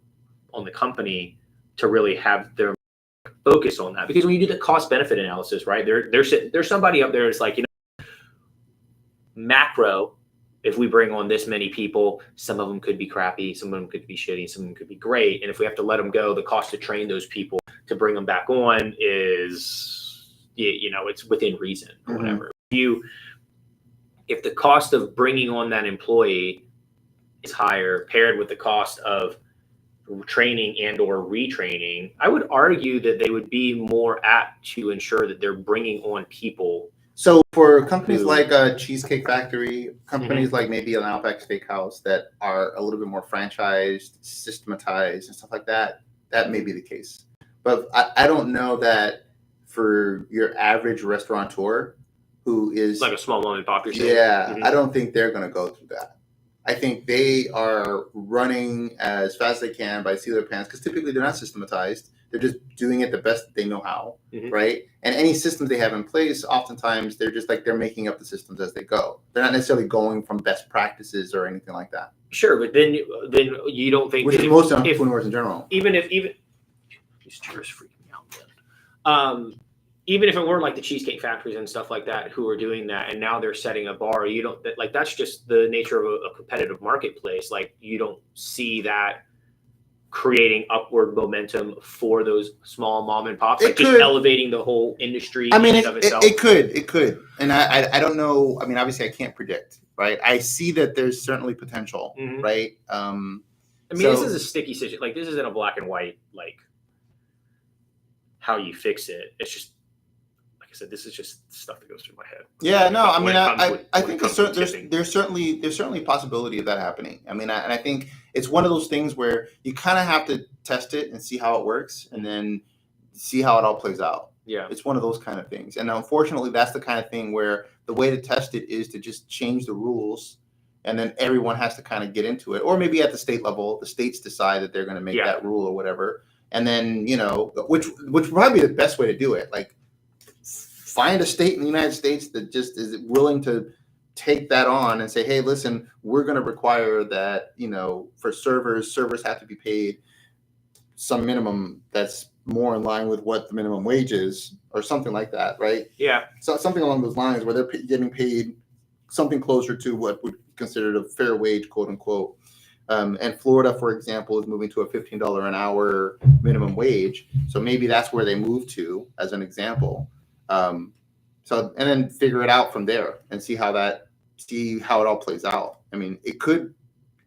B: on the company to really have their focus on that, because when you do the cost benefit analysis, right, there's somebody up there that's like, macro, if we bring on this many people, some of them could be crappy, some of them could be shitty, some of them could be great, and if we have to let them go, the cost to train those people to bring them back on is it's within reason or whatever. If the cost of bringing on that employee is higher paired with the cost of training and or retraining, I would argue that they would be more apt to ensure that they're bringing on people.
A: So for companies like a Cheesecake Factory, companies like maybe an Outback Steakhouse that are a little bit more franchised, systematized and stuff like that, that may be the case. But I don't know that for your average restaurateur who is
B: like a small mom and pop, you're saying?
A: Yeah, I don't think they're going to go through that. I think they are running as fast as they can by the seat of their pants, because typically they're not systematized. They're just doing it the best they know how, right? And any systems they have in place, oftentimes they're just like they're making up the systems as they go. They're not necessarily going from best practices or anything like that.
B: Sure, but then you don't think
A: which is most entrepreneurs in general.
B: Even these chairs freak me out. even if it were like the Cheesecake Factories and stuff like that who are doing that, and now they're setting a bar, you don't like that's just the nature of a competitive marketplace. Like you don't see that creating upward momentum for those small mom and pops, like just elevating the whole industry.
A: I mean, it could, and I don't know. I mean, obviously, I can't predict, right? I see that there's certainly potential, right?
B: I mean, this is a sticky situation. Like this isn't a black and white, like how you fix it. It's just, like I said, this is just stuff that goes through my head.
A: Yeah, no, I mean, I think there's certainly a possibility of that happening. I mean, and I think it's one of those things where you kind of have to test it and see how it works, and then see how it all plays out.
B: Yeah,
A: it's one of those kind of things, and unfortunately, that's the kind of thing where the way to test it is to just change the rules, and then everyone has to kind of get into it, or maybe at the state level, the states decide that they're going to make that rule or whatever, and then which would probably be the best way to do it, like. Find a state in the United States that just is willing to take that on and say, hey, listen, we're going to require that, for servers have to be paid some minimum that's more in line with what the minimum wage is or something like that, right?
B: Yeah.
A: So something along those lines where they're getting paid something closer to what would be considered a fair wage, quote unquote. And Florida, for example, is moving to a $15 an hour minimum wage. So maybe that's where they move to, as an example. And then figure it out from there and see how it all plays out. I mean, it could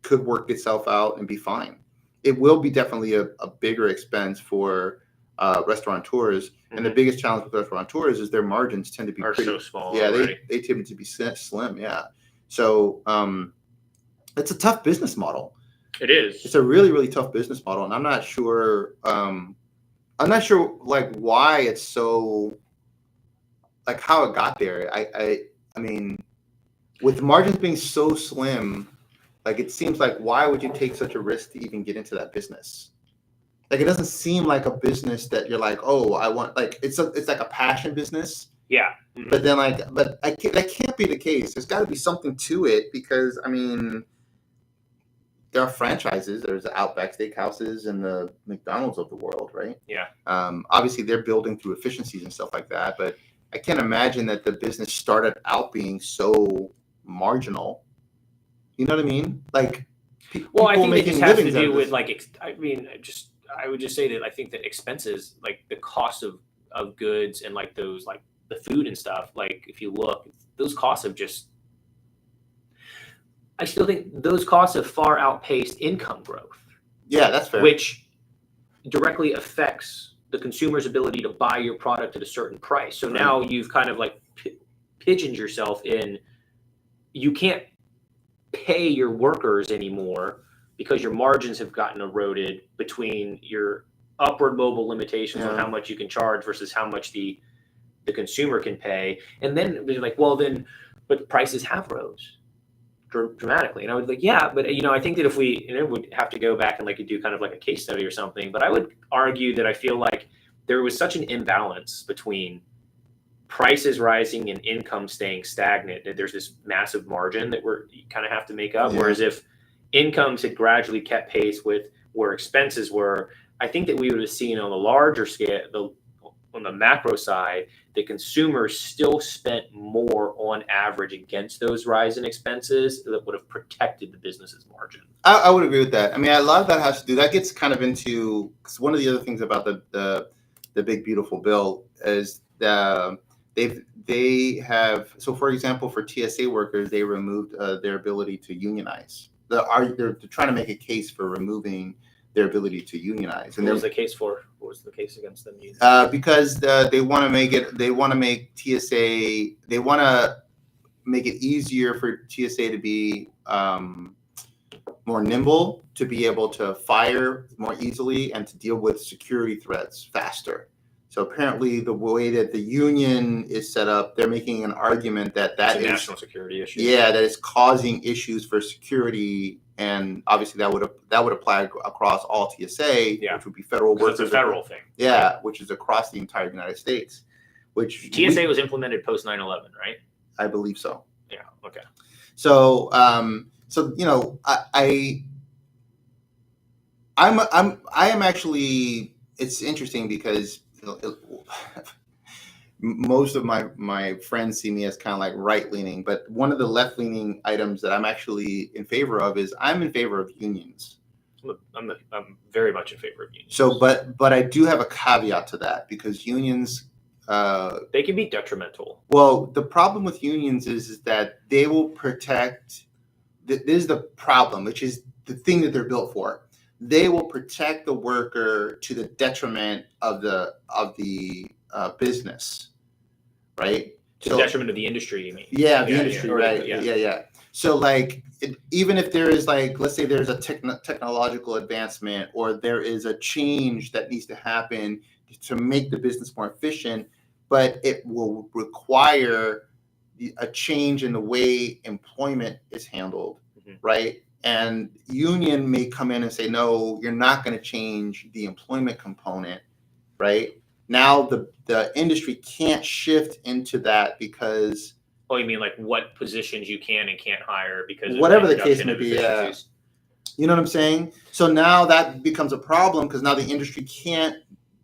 A: work itself out and be fine. It will be definitely a bigger expense for restaurateurs, and the biggest challenge with restaurateurs is their margins tend to be
B: so small.
A: Yeah, they tend to be slim. Yeah, so it's a tough business model.
B: It is.
A: It's a really, really tough business model, and I'm not sure. Like why it's so. Like how it got there. I mean, with the margins being so slim, like it seems like why would you take such a risk to even get into that business? Like it doesn't seem like a business that you're like, oh, I want, like it's like a passion business.
B: Yeah.
A: But then that can't be the case. There's got to be something to it because I mean, there are franchises. There's the Outback Steakhouses and the McDonald's of the world, right?
B: Yeah.
A: Obviously, they're building through efficiencies and stuff like that, but I can't imagine that the business started out being so marginal. You know what I mean? Like,
B: I think it just has to do with I would just say that I think that expenses, like the cost of goods and like those, like the food and stuff, like if you look, those costs have I still think those costs have far outpaced income growth.
A: Yeah, that's fair.
B: Which directly affects the consumer's ability to buy your product at a certain price. So now you've kind of like pigeoned yourself in, you can't pay your workers anymore because your margins have gotten eroded between your upward mobile limitations on how much you can charge versus how much the consumer can pay. And then they're like, but prices have rose dramatically. And I was like, yeah, but I think that if we would have to go back and like do kind of like a case study or something, but I would argue that I feel like there was such an imbalance between prices rising and income staying stagnant that there's this massive margin that you kind of have to make up. Yeah. Whereas if incomes had gradually kept pace with where expenses were, I think that we would have seen on the larger scale, on the macro side, the consumers still spent more on average against those rising expenses that would have protected the business's margin.
A: I would agree with that. I mean, a lot of that has to do, that gets kind of into, because one of the other things about the big beautiful bill is they have, so for example, for TSA workers, they removed their ability to unionize. They're trying to make a case for removing their ability to unionize. And
B: what was the case for? What was the case against them?
A: Because they want to make it. They want to make TSA. They want to make it easier for TSA to be more nimble, to be able to fire more easily, and to deal with security threats faster. So apparently, the way that the union is set up, they're making an argument that is
B: a national security issue.
A: Yeah, that is causing issues for security. And obviously that would apply across all TSA, which would be federal workers.
B: It's a federal thing.
A: Yeah, which is across the entire United States. Which
B: TSA was implemented post 9/11, right?
A: I believe so.
B: Yeah. Okay.
A: So, I am actually. It's interesting because most of my friends see me as kind of like right leaning, but one of the left leaning items that I'm actually in favor of is I'm in favor of unions.
B: I'm very much in favor of unions.
A: So, but I do have a caveat to that because unions,
B: they can be detrimental.
A: Well, the problem with unions is that they will protect. This is the problem, which is the thing that they're built for. They will protect the worker to the detriment of the business, right?
B: To the detriment of the industry, you mean?
A: Yeah, the industry, right? Yeah. So, like, even if there is, like, let's say there's a technological advancement or there is a change that needs to happen to make the business more efficient, but it will require a change in the way employment is handled, right? And union may come in and say, no, you're not going to change the employment component, right? Now the industry can't shift into that because...
B: Oh, you mean like what positions you can and can't hire because of
A: whatever the case may be, yeah. You know what I'm saying? So now that becomes a problem because now the industry can't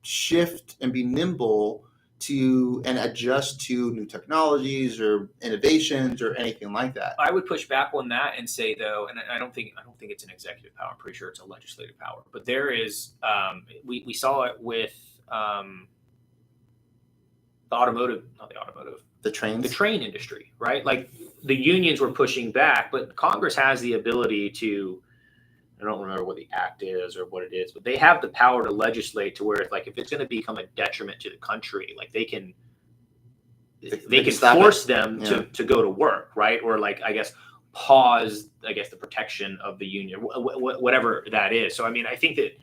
A: shift and be nimble to and adjust to new technologies or innovations or anything like that.
B: I would push back on that and say, though, and I don't think it's an executive power. I'm pretty sure it's a legislative power. But there is, we saw it with the train industry, right? Like the unions were pushing back, but Congress has the ability to, I don't remember what the act is or what it is, but they have the power to legislate to where it's like, if it's going to become a detriment to the country, like they can force them to go to work, right? Or like, I guess, pause, the protection of the union, whatever that is. So, I mean, I think that.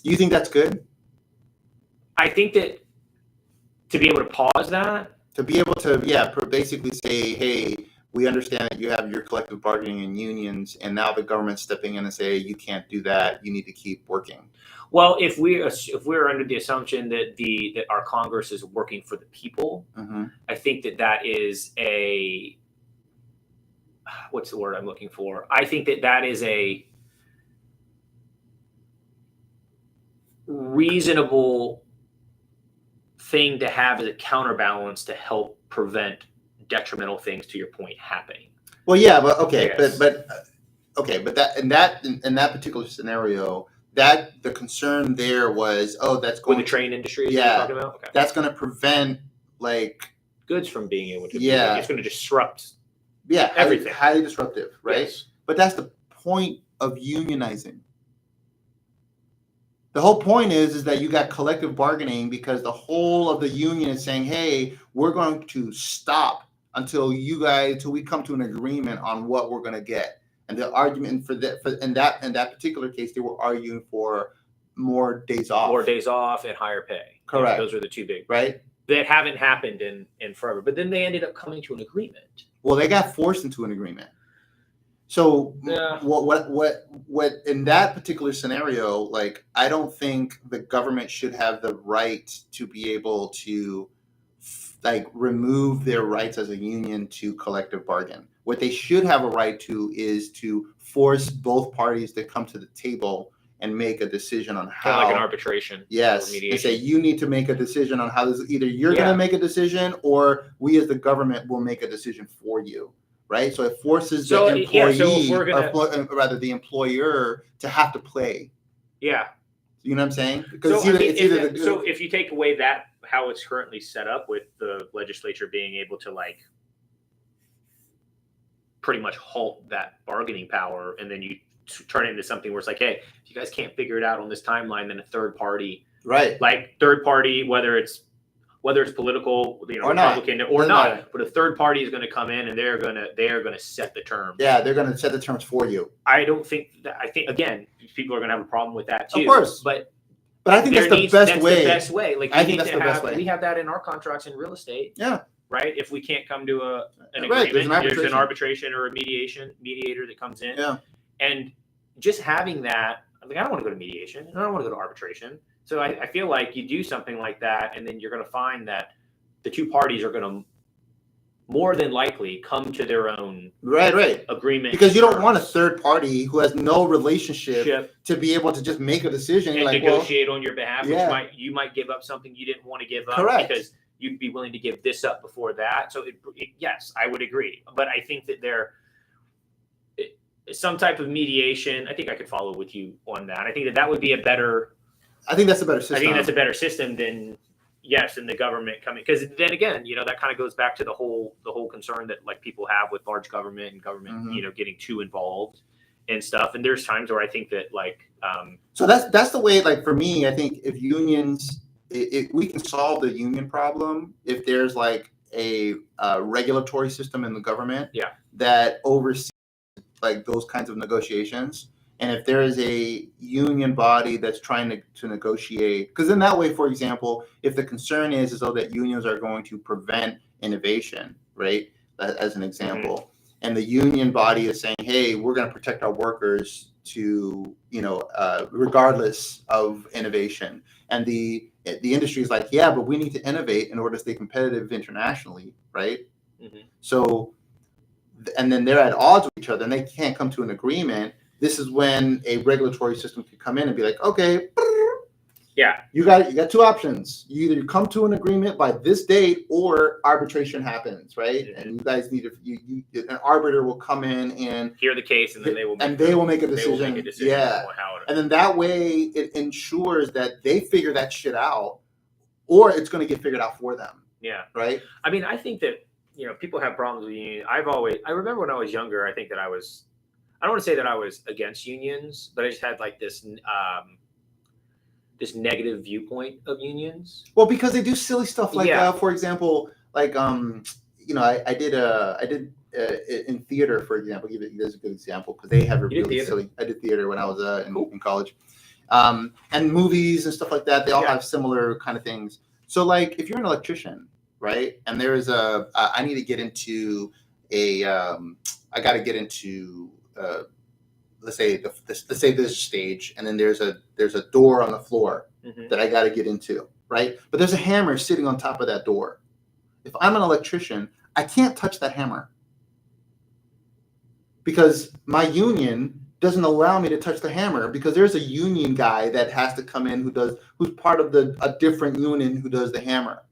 A: You think that's good?
B: I think that to be able to pause that.
A: To be able to, basically say, hey, we understand that you have your collective bargaining and unions, and now the government's stepping in and say, you can't do that. You need to keep working.
B: Well, if we're under the assumption that our Congress is working for the people, I think that is a, what's the word I'm looking for? I think that is a reasonable thing to have as a counterbalance to help prevent detrimental things, to your point, happening.
A: Well, yeah, but okay, but that in that particular scenario, that the concern there was, that's going
B: with the train industry.
A: Yeah,
B: you're talking about? Okay.
A: That's going to prevent like
B: goods from being able to. Yeah, it's going to disrupt.
A: Yeah,
B: everything.
A: Highly disruptive, right?
B: Yes.
A: But that's the point of unionizing. The whole point is that you got collective bargaining because the whole of the union is saying, hey, we're going to stop until we come to an agreement on what we're going to get. And the argument in that particular case, they were arguing for more days off.
B: More days off and higher pay.
A: Correct.
B: Those are the two big,
A: right?
B: That haven't happened in forever. But then they ended up coming to an agreement.
A: Well, they got forced into an agreement. So what in that particular scenario, like, I don't think the government should have the right to be able to like remove their rights as a union to collective bargain. What they should have a right to is to force both parties to come to the table and make a decision on how,
B: kind of like an arbitration.
A: Yes, and say you need to make a decision on how this. Either you're going to make a decision, or we as the government will make a decision for you. Right, so it forces the employee, rather the employer, to have to play.
B: Yeah,
A: you know what I'm saying? Because
B: if you take away that how it's currently set up with the legislature being able to like pretty much halt that bargaining power, and then you turn it into something where it's like, hey, if you guys can't figure it out on this timeline, then a third party,
A: right?
B: Like third party, whether it's political,
A: or
B: Republican or not, but a third party is going to come in and they're going to set the terms.
A: Yeah, they're going to set the terms for you.
B: I think again, people are going to have a problem with that too.
A: Of course,
B: but
A: I think that's the best way.
B: The best way. Like
A: I think that's the best way.
B: We have that in our contracts in real estate.
A: Yeah.
B: Right. If we can't come to an agreement, there's an arbitration or a mediator that comes in.
A: Yeah.
B: And just having that, I don't want to go to mediation. I don't want to go to arbitration. So I feel like you do something like that, and then you're going to find that the two parties are going to more than likely come to their own agreement.
A: Because you don't want a third party who has no relationship to be able to just make a decision
B: and negotiate on your behalf. Which you might give up something you didn't want to give up.
A: Correct.
B: Because you'd be willing to give this up before that. So yes, I would agree. But I think that some type of mediation, I think I could follow with you on that. I think that would be a better.
A: I think that's a better system.
B: I think that's a better system than the government coming, because then again, that kind of goes back to the whole concern that like people have with large government and government, getting too involved and stuff. And there's times where I think that like,
A: so that's the way, like for me, I think if unions, we can solve the union problem if there's like a regulatory system in the government that oversees like those kinds of negotiations. And if there is a union body that's trying to negotiate, because in that way, for example, if the concern is though that unions are going to prevent innovation, right, as an example, and the union body is saying, hey, we're going to protect our workers to, regardless of innovation. And the industry is like, yeah, but we need to innovate in order to stay competitive internationally, right? So, and then they're at odds with each other and they can't come to an agreement. This is when a regulatory system could come in and be like, okay, you got two options. You either come to an agreement by this date or arbitration happens, right? And you guys need an arbiter will come in and
B: hear the case, and then they will
A: make a decision. And then that way it ensures that they figure that shit out, or it's going to get figured out for them. Yeah. Right.
B: I mean, I think that people have problems with unions. I remember when I was younger, I think that I don't want to say that I was against unions, but I just had like this negative viewpoint of unions.
A: Well, because they do silly stuff like, for example, like I did in theater, for example. Give you guys a good example because they have a really silly. I did theater when I was in college, and movies and stuff like that. They all have similar kind of things. So, like, if you're an electrician, right, and there is I need to get into I got to get into. Let's say this stage, and then there's a door on the floor that I got to get into, right? But there's a hammer sitting on top of that door. If I'm an electrician, I can't touch that hammer because my union doesn't allow me to touch the hammer because there's a union guy that has to come in who's part of a different union who does the hammer.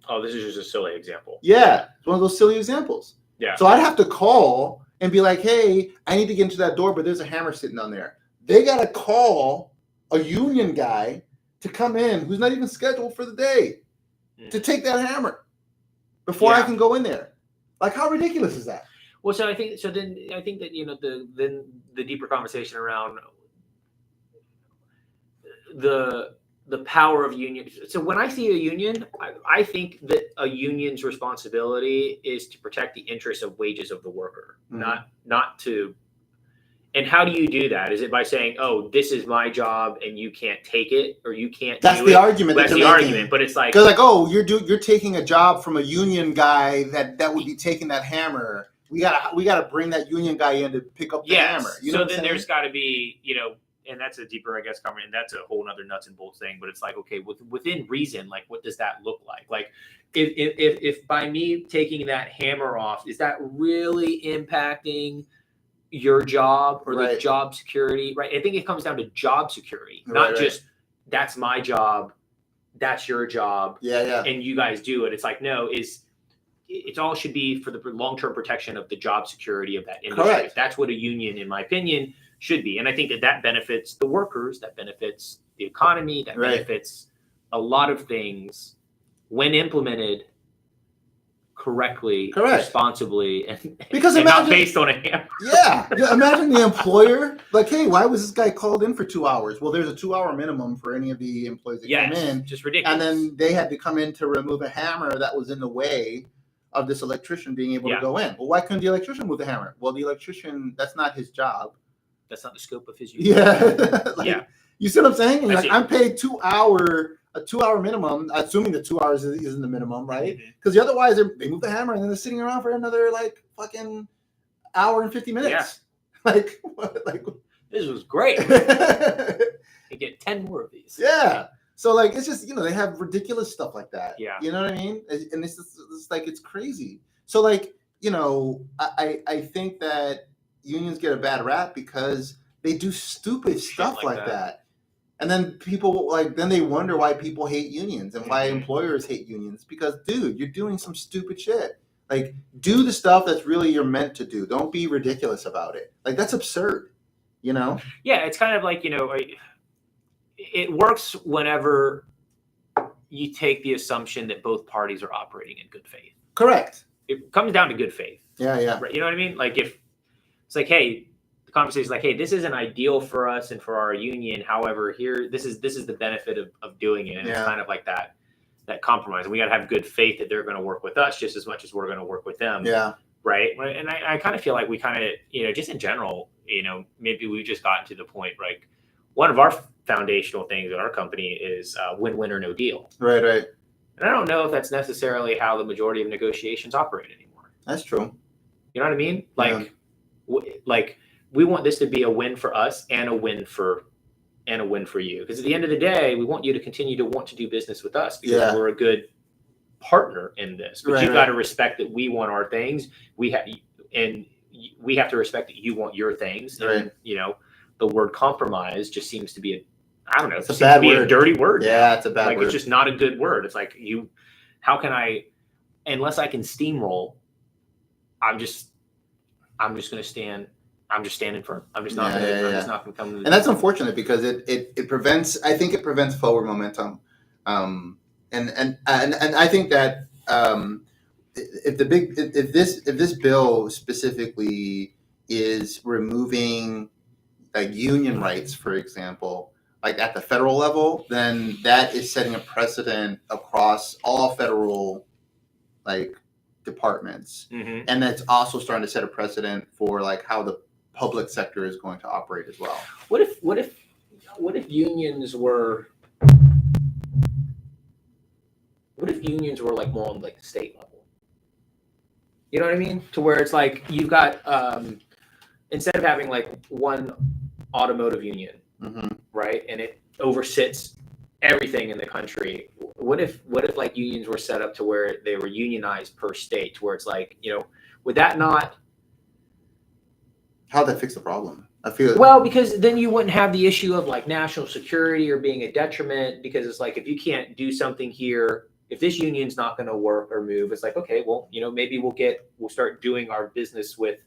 B: Oh, this is just a silly example.
A: Yeah, it's one of those silly examples. Yeah. So I'd have to call and be like, hey, I need to get into that door, but there's a hammer sitting on there. They got to call a union guy to come in who's not even scheduled for the day to take that hammer before I can go in there. Like, how ridiculous is that?
B: Well, so I think that, the deeper conversation around the power of unions. So when I see a union, I think that a union's responsibility is to protect the interests of wages of the worker, not to. And how do you do that? Is it by saying, "Oh, this is my job, and you can't take it, or you can't"?
A: That's the argument.
B: That's the argument. But it's like,
A: because oh, you're taking a job from a union guy that would be taking that hammer. We gotta bring that union guy in to pick up the hammer.
B: You know so then there's got to be, and that's a deeper, I guess, comment, and that's a whole other nuts and bolts thing. But it's like, okay, within reason, like, what does that look like? Like, if by me taking that hammer off, is that really impacting your job or the job security? Right. I think it comes down to job security, not just that's my job, that's your job. Yeah. And you guys do it. It's like, no, it all should be for the long-term protection of the job security of that industry. Correct. That's what a union, in my opinion, should be. And I think that benefits the workers, that benefits the economy, that benefits a lot of things when implemented correctly, responsibly, and not based on a hammer.
A: Yeah. Imagine the employer, like, hey, why was this guy called in for 2 hours? Well, there's a 2-hour minimum for any of the employees that come in.
B: Just ridiculous.
A: And then they had to come in to remove a hammer that was in the way of this electrician being able to go in. Well, why couldn't the electrician move the hammer? Well, the electrician, that's not his job.
B: That's not the scope of his duty.
A: Yeah. You see what I'm saying? Like, I'm paid a 2-hour minimum, assuming the 2 hours isn't the minimum, right? Because otherwise they move the hammer and then they're sitting around for another like fucking hour and 50 minutes. Yeah. Like, what? Like,
B: this was great. You get 10 more of these.
A: Yeah. So like, it's just, they have ridiculous stuff like that. Yeah. You know what I mean? And it's like, it's crazy. So like, I think that unions get a bad rap because they do stupid stuff like that. And then people then they wonder why people hate unions and why employers hate unions, because dude, you're doing some stupid shit. Like, do the stuff that's really you're meant to do. Don't be ridiculous about it. Like, that's absurd, you know?
B: Yeah, it's kind of like, it works whenever you take the assumption that both parties are operating in good faith.
A: Correct.
B: It comes down to good faith.
A: Yeah.
B: Right? You know what I mean? Like, if it's like, hey, the conversation is like, hey, this isn't ideal for us and for our union. However, here, this is the benefit of doing it. And it's kind of like that compromise. And we got to have good faith that they're going to work with us just as much as we're going to work with them.
A: Yeah.
B: Right. And I kind of feel like we kind of, just in general, maybe we've just gotten to the point, like, one of our foundational things at our company is win-win or no deal.
A: Right.
B: And I don't know if that's necessarily how the majority of negotiations operate anymore.
A: That's true.
B: You know what I mean? Like, we want this to be a win for us and a win for you. Because at the end of the day, we want you to continue to want to do business with us because we're a good partner in this. But you've got to respect that we want our things. We have to respect that you want your things. And, the word compromise just seems to be
A: it's a bad word.
B: A dirty word.
A: Yeah, it's a bad word.
B: It's just not a good word. It's like, how can I, unless I can steamroll, I'm just going to stand. I'm just standing firm. I'm just not going to come.
A: And that's unfortunate because it prevents forward momentum. And I think that if this bill specifically is removing like union rights, for example, like at the federal level, then that is setting a precedent across all federal departments.
B: Mm-hmm.
A: And that's also starting to set a precedent for like how the public sector is going to operate as well.
B: What if unions were like more on like the state level? You know what I mean? To where it's like you've got instead of having like one automotive union, right, and it oversits everything in the country. What if like unions were set up to where they were unionized per state, to where it's like, would that not?
A: How'd that fix the problem? I feel
B: well, because then you wouldn't have the issue of like national security or being a detriment, because it's like if you can't do something here, if this union's not going to work or move, it's like, okay, well, maybe we'll start doing our business with,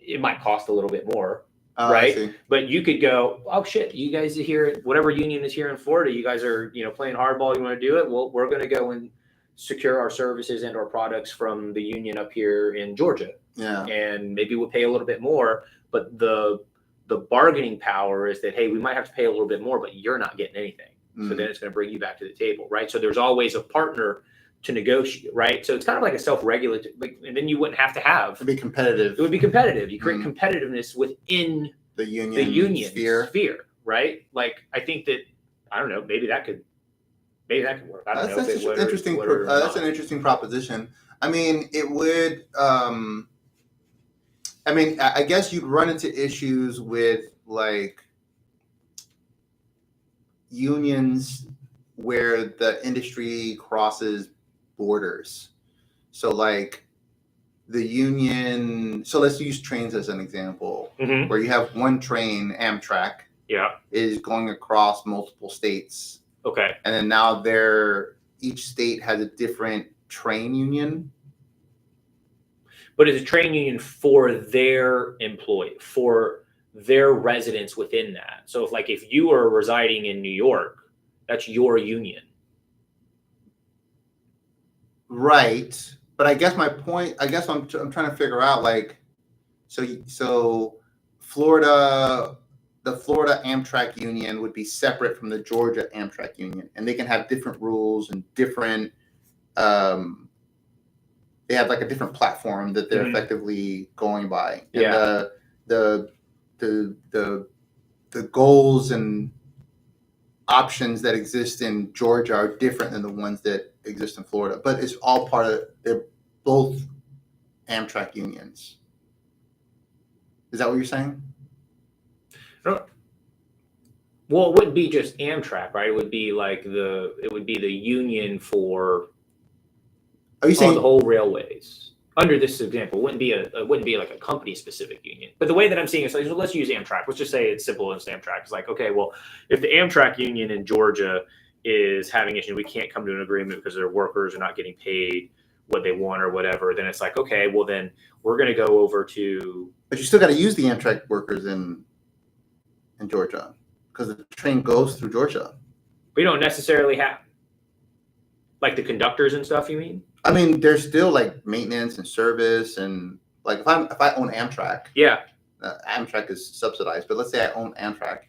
B: it might cost a little bit more, right? But you could go, oh shit, you guys are here, whatever union is here in Florida, you guys are, playing hardball, you want to do it? Well, we're going to go and secure our services and our products from the union up here in Georgia.
A: Yeah.
B: And maybe we'll pay a little bit more, but the bargaining power is that, hey, we might have to pay a little bit more, but you're not getting anything. So then it's going to bring you back to the table, right? So there's always a partner to negotiate, right? So it's kind of like a self-regulated, and then you wouldn't have to have.
A: It'd be competitive.
B: It would be competitive. You create competitiveness within
A: the union
B: sphere, right? Like, I think that, I don't know, maybe that could work. I don't know.
A: That's an interesting proposition. I mean, it would. I guess you'd run into issues with like unions where the industry crosses borders. So like the union, so let's use trains as an example, where you have one train, Amtrak, is going across multiple states.
B: Okay.
A: And then now each state has a different train union.
B: But it's a train union for their employee, for their residents within that. So if you are residing in New York, that's your union.
A: Right. But I guess my point, I'm trying to figure out so Florida, the Florida Amtrak union would be separate from the Georgia Amtrak union, and they can have different rules and different, they have like a different platform that they're effectively going by. And the goals and options that exist in Georgia are different than the ones that exist in Florida, but it's all they're both Amtrak unions. Is that what you're saying?
B: Well, it wouldn't be just Amtrak, right? It would be the union for
A: Are you saying
B: the whole railways. under this example, it wouldn't be like a company specific union. But the way that I'm seeing it, so let's use Amtrak. Let's just say it's simple as Amtrak. It's like, okay, well, if the Amtrak union in Georgia is having issues, we can't come to an agreement because their workers are not getting paid what they want or whatever, then it's like, okay, well then we're going to go over to.
A: But you still got to use the Amtrak workers in Georgia because the train goes through Georgia.
B: We don't necessarily have like the conductors and stuff. You mean?
A: I mean, there's still like maintenance and service, and like if I own Amtrak,
B: yeah,
A: Amtrak is subsidized. But let's say I own Amtrak,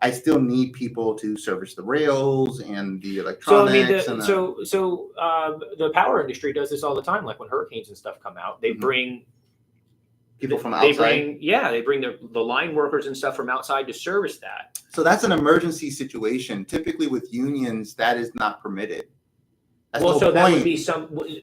A: I still need people to service the rails and the electronics.
B: The power industry does this all the time. Like when hurricanes and stuff come out, they bring
A: people from outside.
B: They bring the line workers and stuff from outside to service that.
A: So that's an emergency situation. Typically with unions, that is not permitted.
B: That would be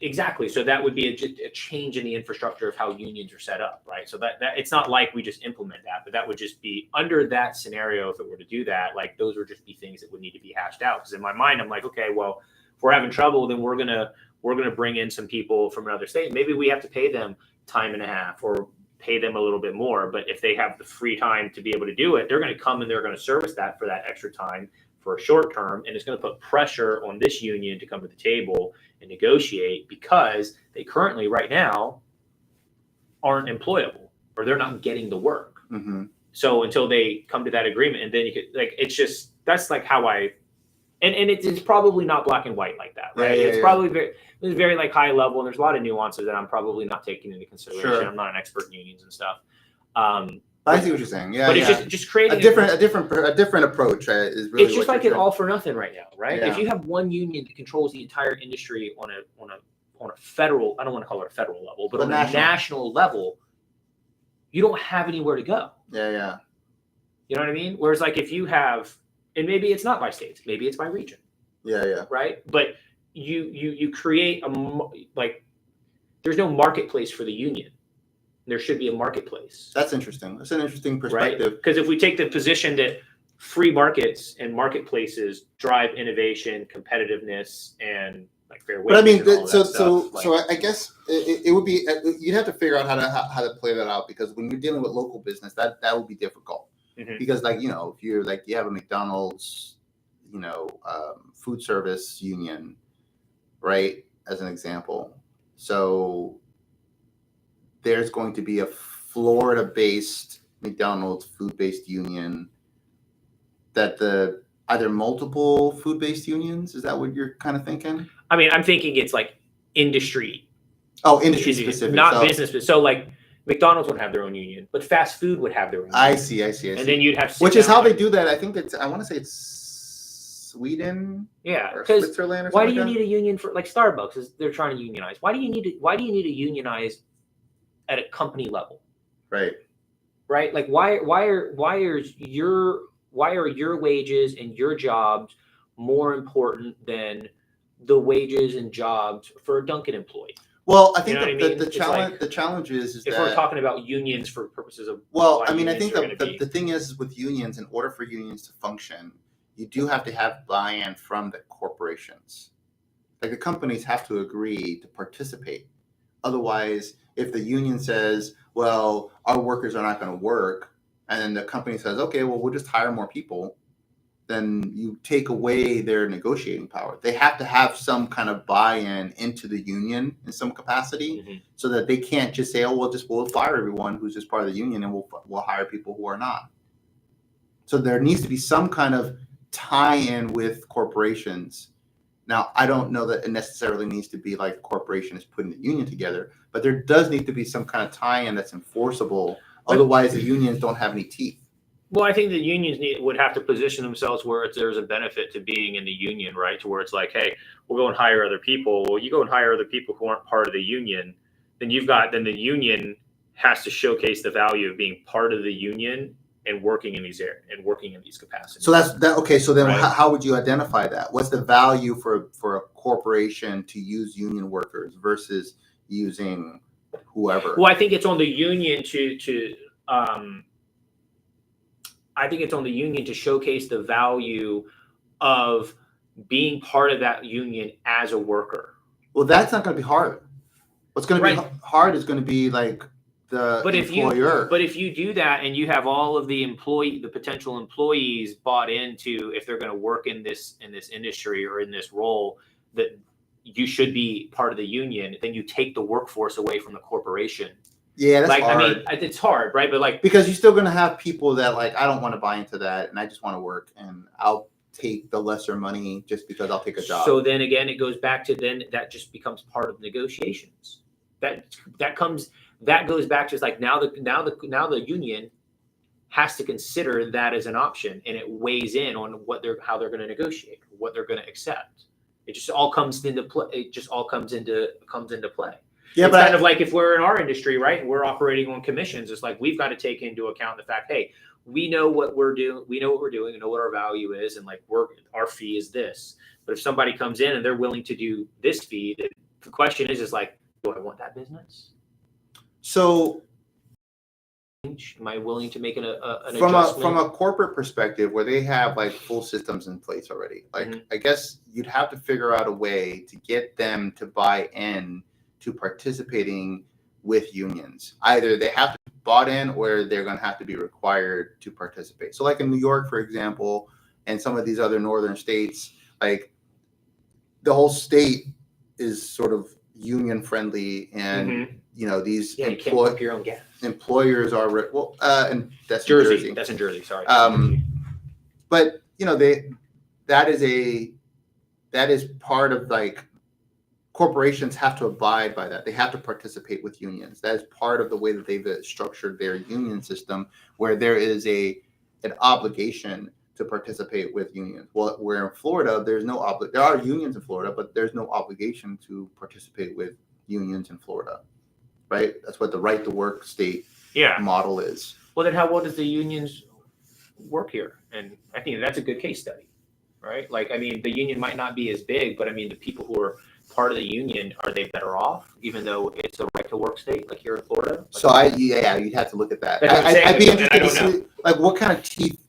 B: exactly. So that would be a change in the infrastructure of how unions are set up, right? So that it's not like we just implement that, but that would just be under that scenario. If it were to do that, like those would just be things that would need to be hashed out. Because in my mind, I'm like, okay, well, if we're having trouble, then we're gonna bring in some people from another state. Maybe we have to pay them time and a half or pay them a little bit more. But if they have the free time to be able to do it, they're going to come and they're going to service that for that extra time for a short term, and it's going to put pressure on this union to come to the table and negotiate because they currently right now aren't employable or they're not getting the work.
A: Mm-hmm.
B: So until they come to that agreement, and then you could it's just that's like how I and it's probably not black and white like that, right?
A: Yeah,
B: it's probably very like high level, and there's a lot of nuances that I'm probably not taking into consideration.
A: Sure.
B: I'm not an expert in unions and stuff.
A: I see what you're saying. Yeah,
B: but it's just creating
A: a different approach is really.
B: It's just like an all for nothing right now, right?
A: Yeah.
B: If you have one union that controls the entire industry on a federal, I don't want to call it a federal level, but on a national level, you don't have anywhere to go.
A: Yeah.
B: You know what I mean? Whereas like if you have, and maybe it's not by states, maybe it's by region.
A: Yeah.
B: Right, but you create there's no marketplace for the union. There should be a marketplace.
A: That's interesting. That's an interesting perspective.
B: Right? Because if we take the position that free markets and marketplaces drive innovation, competitiveness, and like fair wages.
A: But I mean,
B: so
A: I guess it would be you'd have to figure out how to play that out, because when you're dealing with local business, that would be difficult.
B: Mm-hmm.
A: Because if you're you have a McDonald's, food service union, right? As an example, so there's going to be a Florida-based McDonald's food-based union that either multiple food-based unions. Is that what you're kind of thinking?
B: I mean, I'm thinking it's like industry.
A: Oh, industry specific,
B: not business. So like McDonald's would have their own union, but fast food would have their own union.
A: I see.
B: And then you'd have,
A: which is how they do that. I think I want to say it's Sweden.
B: Yeah,
A: or Switzerland. Or
B: why do you need a union for like Starbucks? They're trying to unionize. Why do you need to unionize at a company level?
A: Right.
B: Like why are your wages and your jobs more important than the wages and jobs for a Dunkin' employee?
A: Well, I think the challenge is
B: if
A: that
B: we're talking about unions for purposes of
A: I think the thing is with unions, in order for unions to function, you do have to have buy-in from the corporations. Like the companies have to agree to participate. Otherwise, if the union says, well, our workers are not going to work, and then the company says, okay, well, we'll just hire more people, then you take away their negotiating power. They have to have some kind of buy-in into the union in some capacity,
B: mm-hmm.
A: so that they can't just say, oh, we'll fire everyone who's just part of the union, and we'll hire people who are not. So there needs to be some kind of tie-in with corporations. Now, I don't know that it necessarily needs to be like the corporation is putting the union together, but there does need to be some kind of tie-in that's enforceable. Otherwise, the unions don't have any teeth.
B: Well, I think the unions would have to position themselves where there's a benefit to being in the union, right? To where it's like, hey, we'll go and hire other people. Well, you go and hire other people who aren't part of the union, then the union has to showcase the value of being part of the union and working in these areas and working in these capacities.
A: So that's that. Okay. So then,
B: right?
A: How would you identify that? What's the value for a corporation to use union workers versus using whoever?
B: Well, I think it's on the union I think it's on the union to showcase the value of being part of that union as a worker.
A: Well, that's not going to be hard. What's going to be hard is going to be like the employer.
B: But if you do that and you have all of the potential employees bought into, if they're going to work in this industry or in this role, that you should be part of the union, then you take the workforce away from the corporation.
A: Yeah, that's hard.
B: I mean, it's hard, right? But like,
A: because you're still going to have people that like, I don't want to buy into that, and I just want to work, and I'll take the lesser money just because I'll take a job.
B: So then again, it goes back to then that just becomes part of negotiations. That goes back to, it's like now the union has to consider that as an option, and it weighs in on how they're going to negotiate, what they're going to accept. It just all comes into play. It just all comes into play. Yeah, it's kind of like if we're in our industry, right, and we're operating on commissions, it's like we've got to take into account the fact, hey, we know what we're doing, we know what our value is, and like our fee is this. But if somebody comes in and they're willing to do this fee, the question is like, do I want that business?
A: So,
B: am I willing to make an
A: adjustment? From a corporate perspective, where they have like full systems in place already, like I guess you'd have to figure out a way to get them to buy in to participating with unions. Either they have to be bought in, or they're going to have to be required to participate. So, like in New York, for example, and some of these other northern states, like the whole state is sort of union friendly, and these
B: you can't pump your own gas.
A: Employers are and that's
B: Jersey. That's in Jersey. Sorry.
A: But that is part of, like, corporations have to abide by that. They have to participate with unions. That is part of the way that they've structured their union system, where there is an obligation to participate with unions. Well, where in Florida, there are unions in Florida, but there's no obligation to participate with unions in Florida, right? That's what the right to work state model is.
B: Well, then how well does the unions work here? And I think that's a good case study, right? Like, I mean, the union might not be as big, but I mean, the people who are part of the union, are they better off, even though it's a right to work state, like here in Florida? Like,
A: so you'd have to look at that. I'd be interested to see, like, what kind of teeth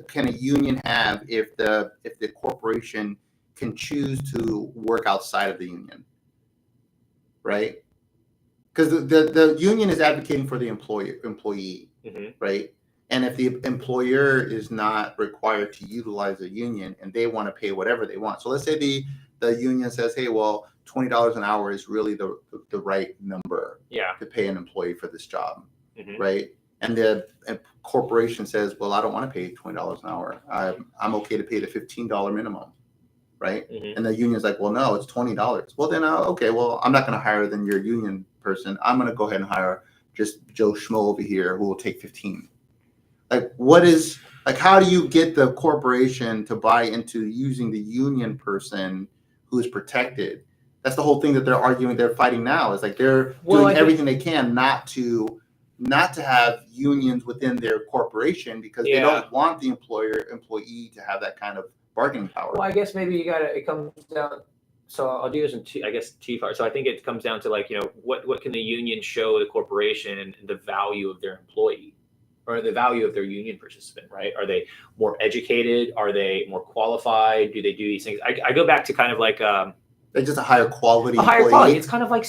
A: can a union have if the corporation can choose to work outside of the union, right? Because the union is advocating for the employee, right? And if the employer is not required to utilize a union and they want to pay whatever they want, so let's say the union says, hey, well, $20 an hour is really the right number to pay an employee for this job, right? And the corporation says, well, I don't want to pay $20 an hour. I'm okay to pay the $15 minimum, right? And the union's like, well, no, it's $20. Well, then, okay, well, I'm not going to hire then your union person. I'm going to go ahead and hire just Joe Schmo over here who will take 15. Like, how do you get the corporation to buy into using the union person who is protected? That's the whole thing that they're fighting now, is like they're doing everything they can not to have unions within their corporation, because they don't want the employee to have that kind of bargaining power.
B: Well, I guess maybe it comes down. So I'll do this in two parts. So I think it comes down to, like, what can the union show the corporation and the value of their employee, or the value of their union participant, right? Are they more educated? Are they more qualified? Do they do these things? I go back to kind of like
A: they're just a higher quality.
B: It's kind of like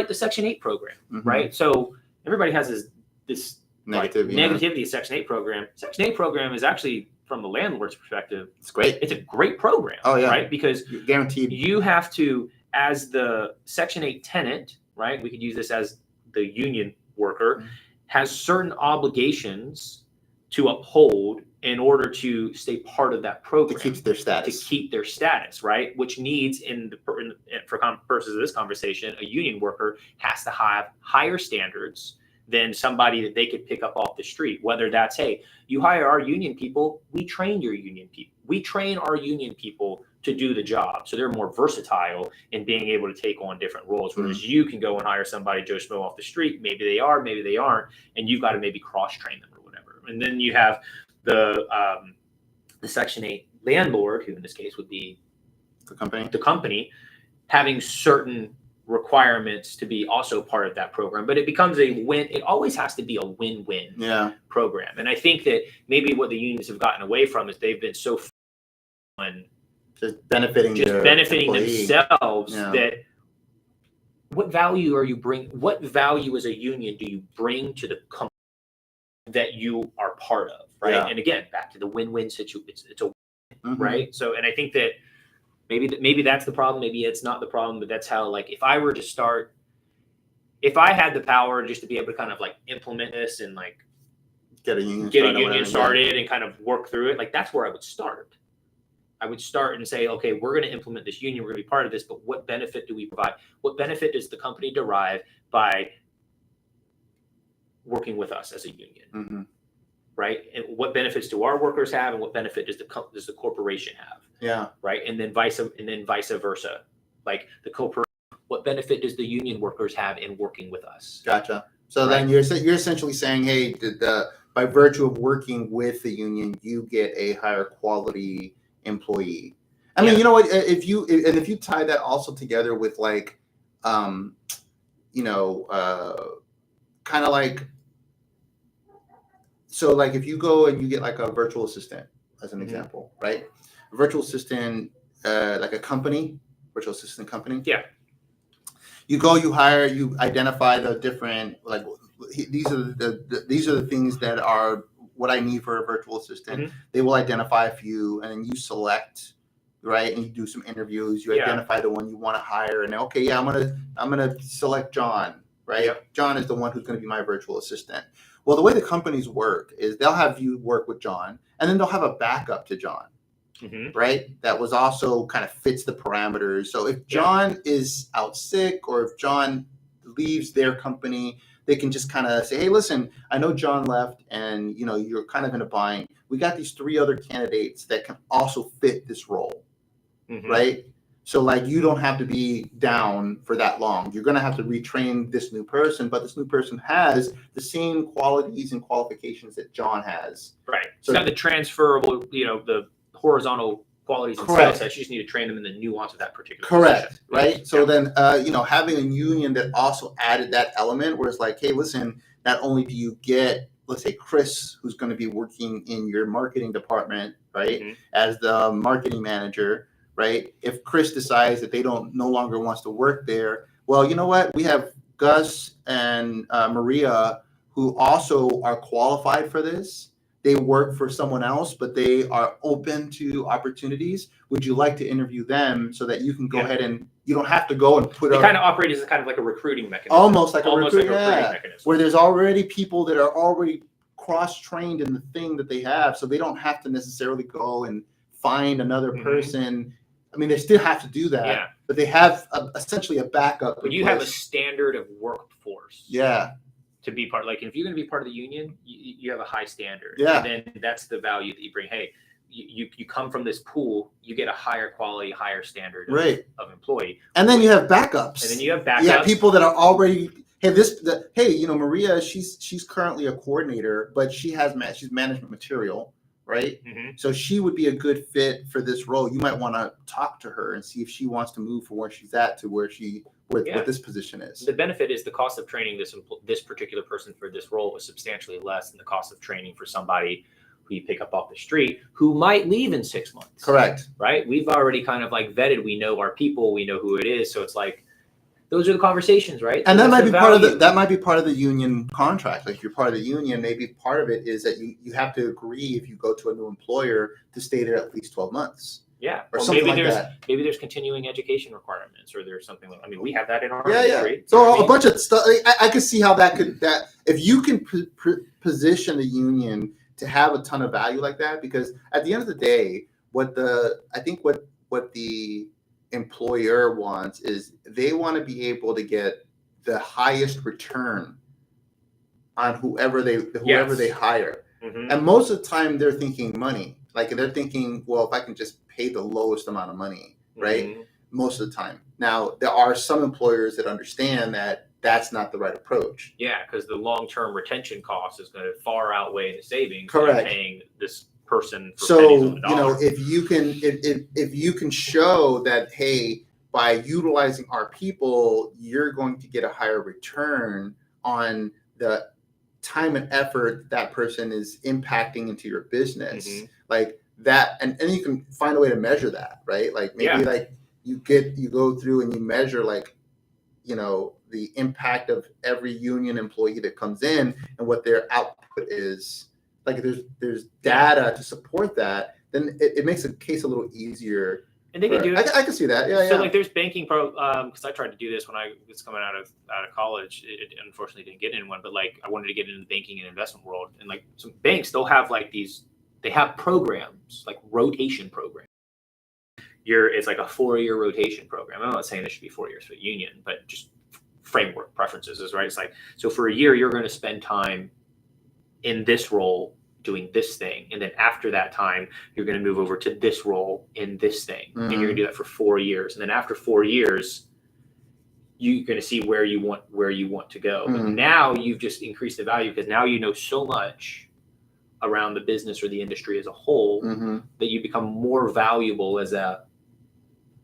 B: the Section 8 program, right? So everybody has this negativity of Section 8 program. Section 8 program is actually, from the landlord's perspective,
A: it's great.
B: It's a great program, right? Because
A: you're guaranteed.
B: You have to, as the Section 8 tenant, right? We could use this as the union worker, has certain obligations to uphold in order to stay part of that program.
A: To keep their status.
B: Right? Which needs, for purposes of this conversation, a union worker has to have higher standards than somebody that they could pick up off the street. Whether that's, hey, you hire our union people, we train your union people. We train our union people to do the job. So they're more versatile in being able to take on different roles. Whereas you can go and hire somebody, Joe Schmo, off the street. Maybe they are, maybe they aren't. And you've got to maybe cross-train them or whatever. And then you have the Section 8 landlord, who in this case would be the company, having certain requirements to be also part of that program. But it becomes a win. It always has to be a win-win program. And I think that maybe what the unions have gotten away from is they've been so on
A: just benefiting themselves
B: that what value are you what value as a union do you bring to the company that you are part of, right?
A: Yeah.
B: And again, back to the win-win situation. It's a
A: Mhm.
B: right. So, and I think that maybe that's the problem. Maybe it's not the problem, but that's how, like, if I had the power just to be able to kind of like implement this and like
A: Get a union
B: started and kind of work through it, like that's where I would start. I would start and say, okay, we're going to implement this union. We're going to be part of this, but what benefit do we provide? What benefit does the company derive by working with us as a union?
A: Mm-hmm.
B: Right? And what benefits do our workers have, and what benefit does the corporation have?
A: Yeah.
B: Right. And then vice versa. Like what benefit does the union workers have in working with us?
A: Gotcha. So then you're essentially saying, hey, by virtue of working with the union, you get a higher quality employee. I mean, you know what? If you tie that also together with like, kind of like, so like if you go and you get like a virtual assistant as an example, right? A virtual assistant, like a virtual assistant company.
B: Yeah.
A: You go, you hire, you identify the different, like these are the things that are what I need for a virtual assistant.
B: Mm-hmm.
A: They will identify a few, and then you select, right? And you do some interviews. You identify the one you want to hire, and okay, yeah, I'm gonna select John, right?
B: Yep.
A: John is the one who's going to be my virtual assistant. Well, the way the companies work is they'll have you work with John, and then they'll have a backup to John. Mm-hmm. Right? That was also kind of fits the parameters. So if John is out sick or if John leaves their company, they can just kind of say, hey, listen, I know John left and you're kind of in a bind. We got these 3 other candidates that can also fit this role. Mm-hmm. Right? So like you don't have to be down for that long. You're going to have to retrain this new person, but this new person has the same qualities and qualifications that John has.
B: Right. So it's got the transferable, the horizontal qualities and skill sets. You just need to train them in the nuance of that particular position.
A: Right? So then, having a union that also added that element where it's like, hey, listen, not only do you get, let's say, Chris, who's going to be working in your marketing department, right, as the marketing manager, right? If Chris decides that they no longer wants to work there, well, you know what? We have Gus and Maria who also are qualified for this. They work for someone else, but they are open to opportunities. Would you like to interview them so that you can go ahead and you don't have to go and put
B: They kind of operate as kind of like a recruiting mechanism.
A: Almost like a recruiting
B: mechanism.
A: Where there's already people that are already cross-trained in the thing that they have. So they don't have to necessarily go and find another person. I mean, they still have to do that, but they have essentially a backup.
B: But you have a standard of workforce.
A: Yeah.
B: To be part, like if you're going to be part of the union, you have a high standard.
A: Yeah.
B: And then that's the value that you bring. Hey, you come from this pool, you get a higher quality, higher standard of employee.
A: And then you have backups.
B: Yeah,
A: people that are already. Hey, Maria, she's currently a coordinator, but she's management material, right? Mm-hmm. So she would be a good fit for this role. You might want to talk to her and see if she wants to move from where she's at to where what this position is.
B: The benefit is the cost of training this particular person for this role is substantially less than the cost of training for somebody who you pick up off the street who might leave in 6 months.
A: Correct.
B: Right? We've already kind of like vetted. We know our people. We know who it is. So it's like those are the conversations, right?
A: And that might be part of the union contract. Like if you're part of the union, maybe part of it is that you have to agree if you go to a new employer to stay there at least 12 months.
B: Yeah,
A: or something like that.
B: Maybe there's continuing education requirements, or there's something like. I mean, we have that in our industry.
A: So a bunch of stuff. I could see how that if you can position the union to have a ton of value like that, because at the end of the day, what the employer wants is they want to be able to get the highest return on whoever they hire, and most of the time they're thinking money. Like they're thinking, well, if I can just pay the lowest amount of money, right? Most of the time. Now, there are some employers that understand that that's not the right approach.
B: Yeah, because the long-term retention cost is going to far outweigh the savings.
A: Correct.
B: Paying this person for pennies on the dollar.
A: If you can show that, hey, by utilizing our people, you're going to get a higher return on the time and effort that person is impacting into your business, like that, and you can find a way to measure that, right? Like maybe like you go through and you measure, like, the impact of every union employee that comes in and what their output is, like if there's data to support that, then it makes the case a little easier.
B: And they can do it.
A: I can see that. Yeah.
B: So like there's banking because I tried to do this when I was coming out of college. It unfortunately didn't get in one, but like I wanted to get into the banking and investment world, and like some banks, they'll have like they have programs, like rotation programs. It's like a 4-year rotation program. I'm not saying it should be 4 years for a union, but just framework preferences is right. It's like, so for a year, you're going to spend time in this role doing this thing. And then after that time, you're going to move over to this role in this thing. And you're going to do that for 4 years. And then after 4 years, you're going to see where you want to go. But now you've just increased the value because now you know so much around the business or the industry as a whole that you become more valuable as an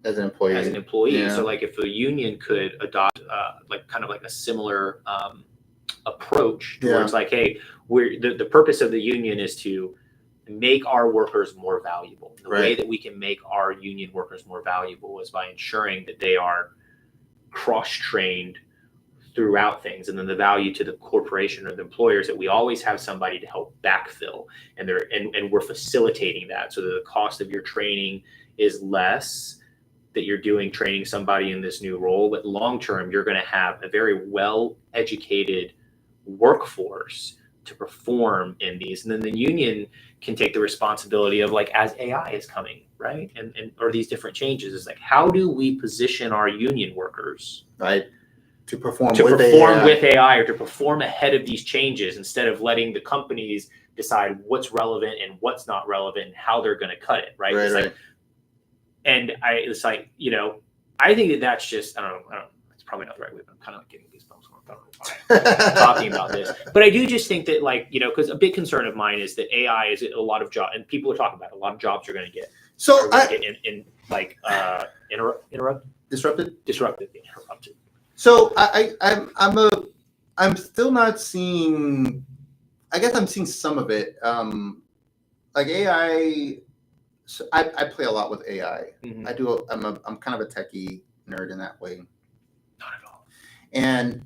B: employee.
A: Yeah.
B: So like if a union could adopt like kind of like a similar approach towards like, hey, the purpose of the union is to make our workers more valuable. The way that we can make our union workers more valuable is by ensuring that they are cross-trained throughout things, and then the value to the corporation or the employers that we always have somebody to help backfill, and we're facilitating that so that the cost of your training is less, that you're doing training somebody in this new role, but long term you're going to have a very well educated workforce to perform in these, and then the union can take the responsibility of like as AI is coming, right, and or these different changes, is like how do we position our union workers
A: to perform
B: with AI or to perform ahead of these changes instead of letting the companies decide what's relevant and what's not relevant and how they're going to cut it, right? Like, and it's like, I think that's just, I don't know, it's probably not the right way, but I'm kind of like getting these bumps when I'm talking about this. But I do just think that like, because a big concern of mine is that AI is a lot of jobs, and people are talking about it, a lot of jobs are going to get.
A: So
B: disrupted.
A: So I'm still not seeing. I guess I'm seeing some of it. Like AI. So I play a lot with AI. I'm kind of a techie nerd in that way.
B: Not at all.
A: And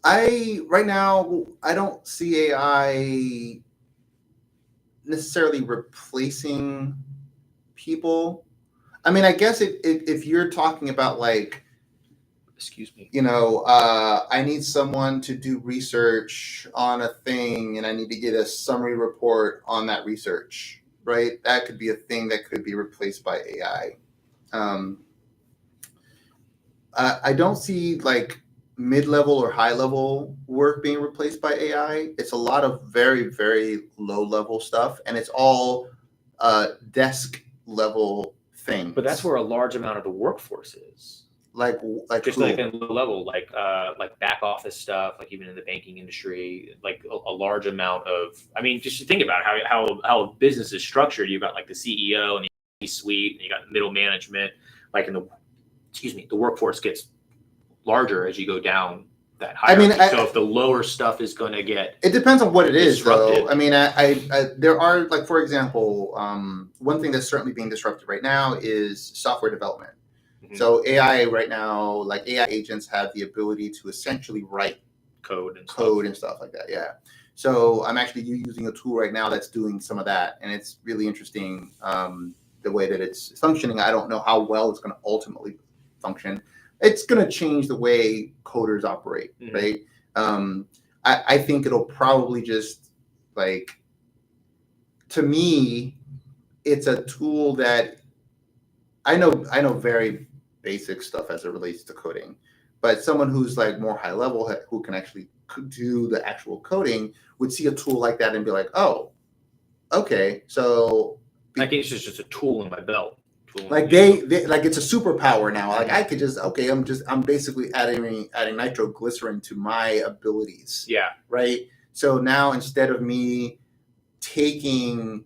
A: right now I don't see AI necessarily replacing people. I mean, I guess if you're talking about like,
B: excuse me,
A: I need someone to do research on a thing and I need to get a summary report on that research, right? That could be a thing that could be replaced by AI. I don't see like mid-level or high-level work being replaced by AI. It's a lot of very, very low-level stuff, and it's all desk-level things.
B: But that's where a large amount of the workforce is.
A: Like
B: just like in low level, like back office stuff, like even in the banking industry, like a large amount of. I mean, just think about how a business is structured. You've got like the CEO and the C-suite, and you got middle management. Like the workforce gets larger as you go down that hierarchy. I mean, so if the lower stuff is going to get,
A: it depends on what it is,
B: disrupted.
A: Though. I mean, there are, like, for example, one thing that's certainly being disrupted right now is software development. So AI right now, like AI agents have the ability to essentially write code and stuff like that. Yeah. So I'm actually using a tool right now that's doing some of that, and it's really interesting the way that it's functioning. I don't know how well it's going to ultimately function. It's going to change the way coders operate, right? I think it'll probably just, like, to me, it's a tool that I know very basic stuff as it relates to coding, but someone who's like more high level, who can actually do the actual coding, would see a tool like that and be like, oh, okay, so
B: I think it's just a tool in my belt.
A: Like they like it's a superpower now. Like I could just, I'm basically adding nitroglycerin to my abilities.
B: Yeah.
A: Right. So now instead of me taking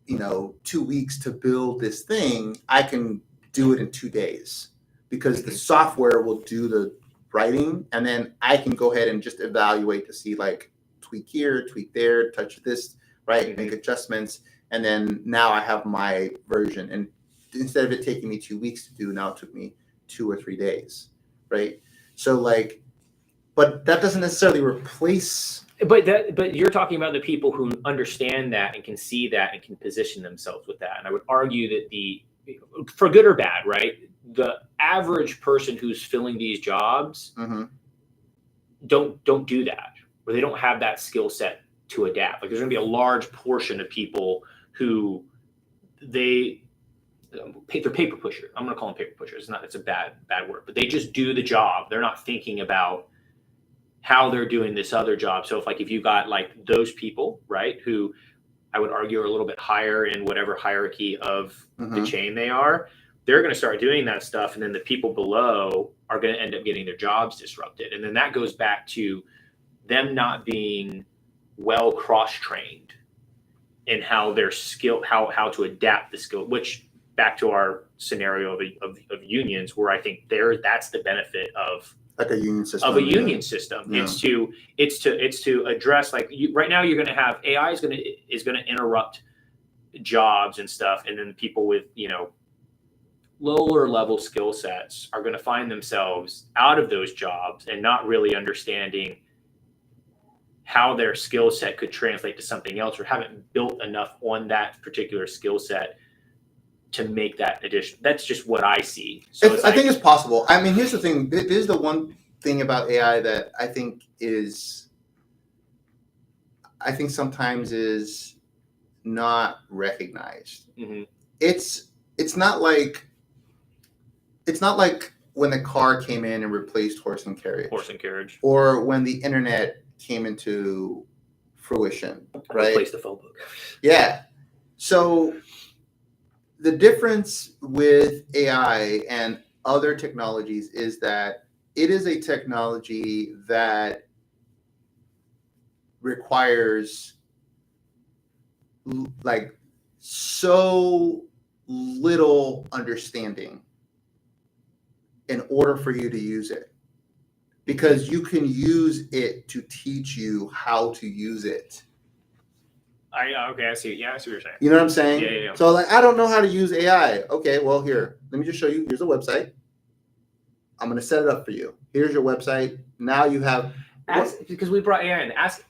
A: 2 weeks to build this thing, I can do it in 2 days because the software will do the writing, and then I can go ahead and just evaluate to see, like, tweak here, tweak there, touch this, right, make adjustments, and then now I have my version. And instead of it taking me 2 weeks to do, now it took me 2 or 3 days, right? So like, but that doesn't necessarily replace.
B: But you're talking about the people who understand that and can see that and can position themselves with that. And I would argue that for good or bad, right? The average person who's filling these jobs don't do that, or they don't have that skill set to adapt. Like there's going to be a large portion of people who they're paper pushers. I'm going to call them paper pushers. It's a bad word, but they just do the job. They're not thinking about how they're doing this other job. So if you got like those people, right, who I would argue are a little bit higher in whatever hierarchy of the chain they are, they're going to start doing that stuff. And then the people below are going to end up getting their jobs disrupted. And then that goes back to them not being well cross-trained in how their skill, how to adapt the skill, which back to our scenario of unions, where I think that's the benefit of
A: like a union system.
B: Yeah. It's to address right now you're going to have AI is going to interrupt jobs and stuff, and then people with lower level skill sets are going to find themselves out of those jobs and not really understanding how their skill set could translate to something else, or haven't built enough on that particular skill set to make that addition. That's just what I see. So
A: I think it's possible. I mean, here's the thing. This is the one thing about AI that I think sometimes is not recognized. It's not like when the car came in and replaced horse and carriage, or when the internet came into fruition, right?
B: Replace the phone book.
A: Yeah. So the difference with AI and other technologies is that it is a technology that requires like so little understanding in order for you to use it, because you can use it to teach you how to use it.
B: I see. Yeah, I see what you're saying.
A: You know what I'm saying?
B: Yeah.
A: So I don't know how to use AI. Okay, well, here, let me just show you. Here's a website. I'm going to set it up for you. Here's your website. Now you have.
B: Because we brought AI in. Ask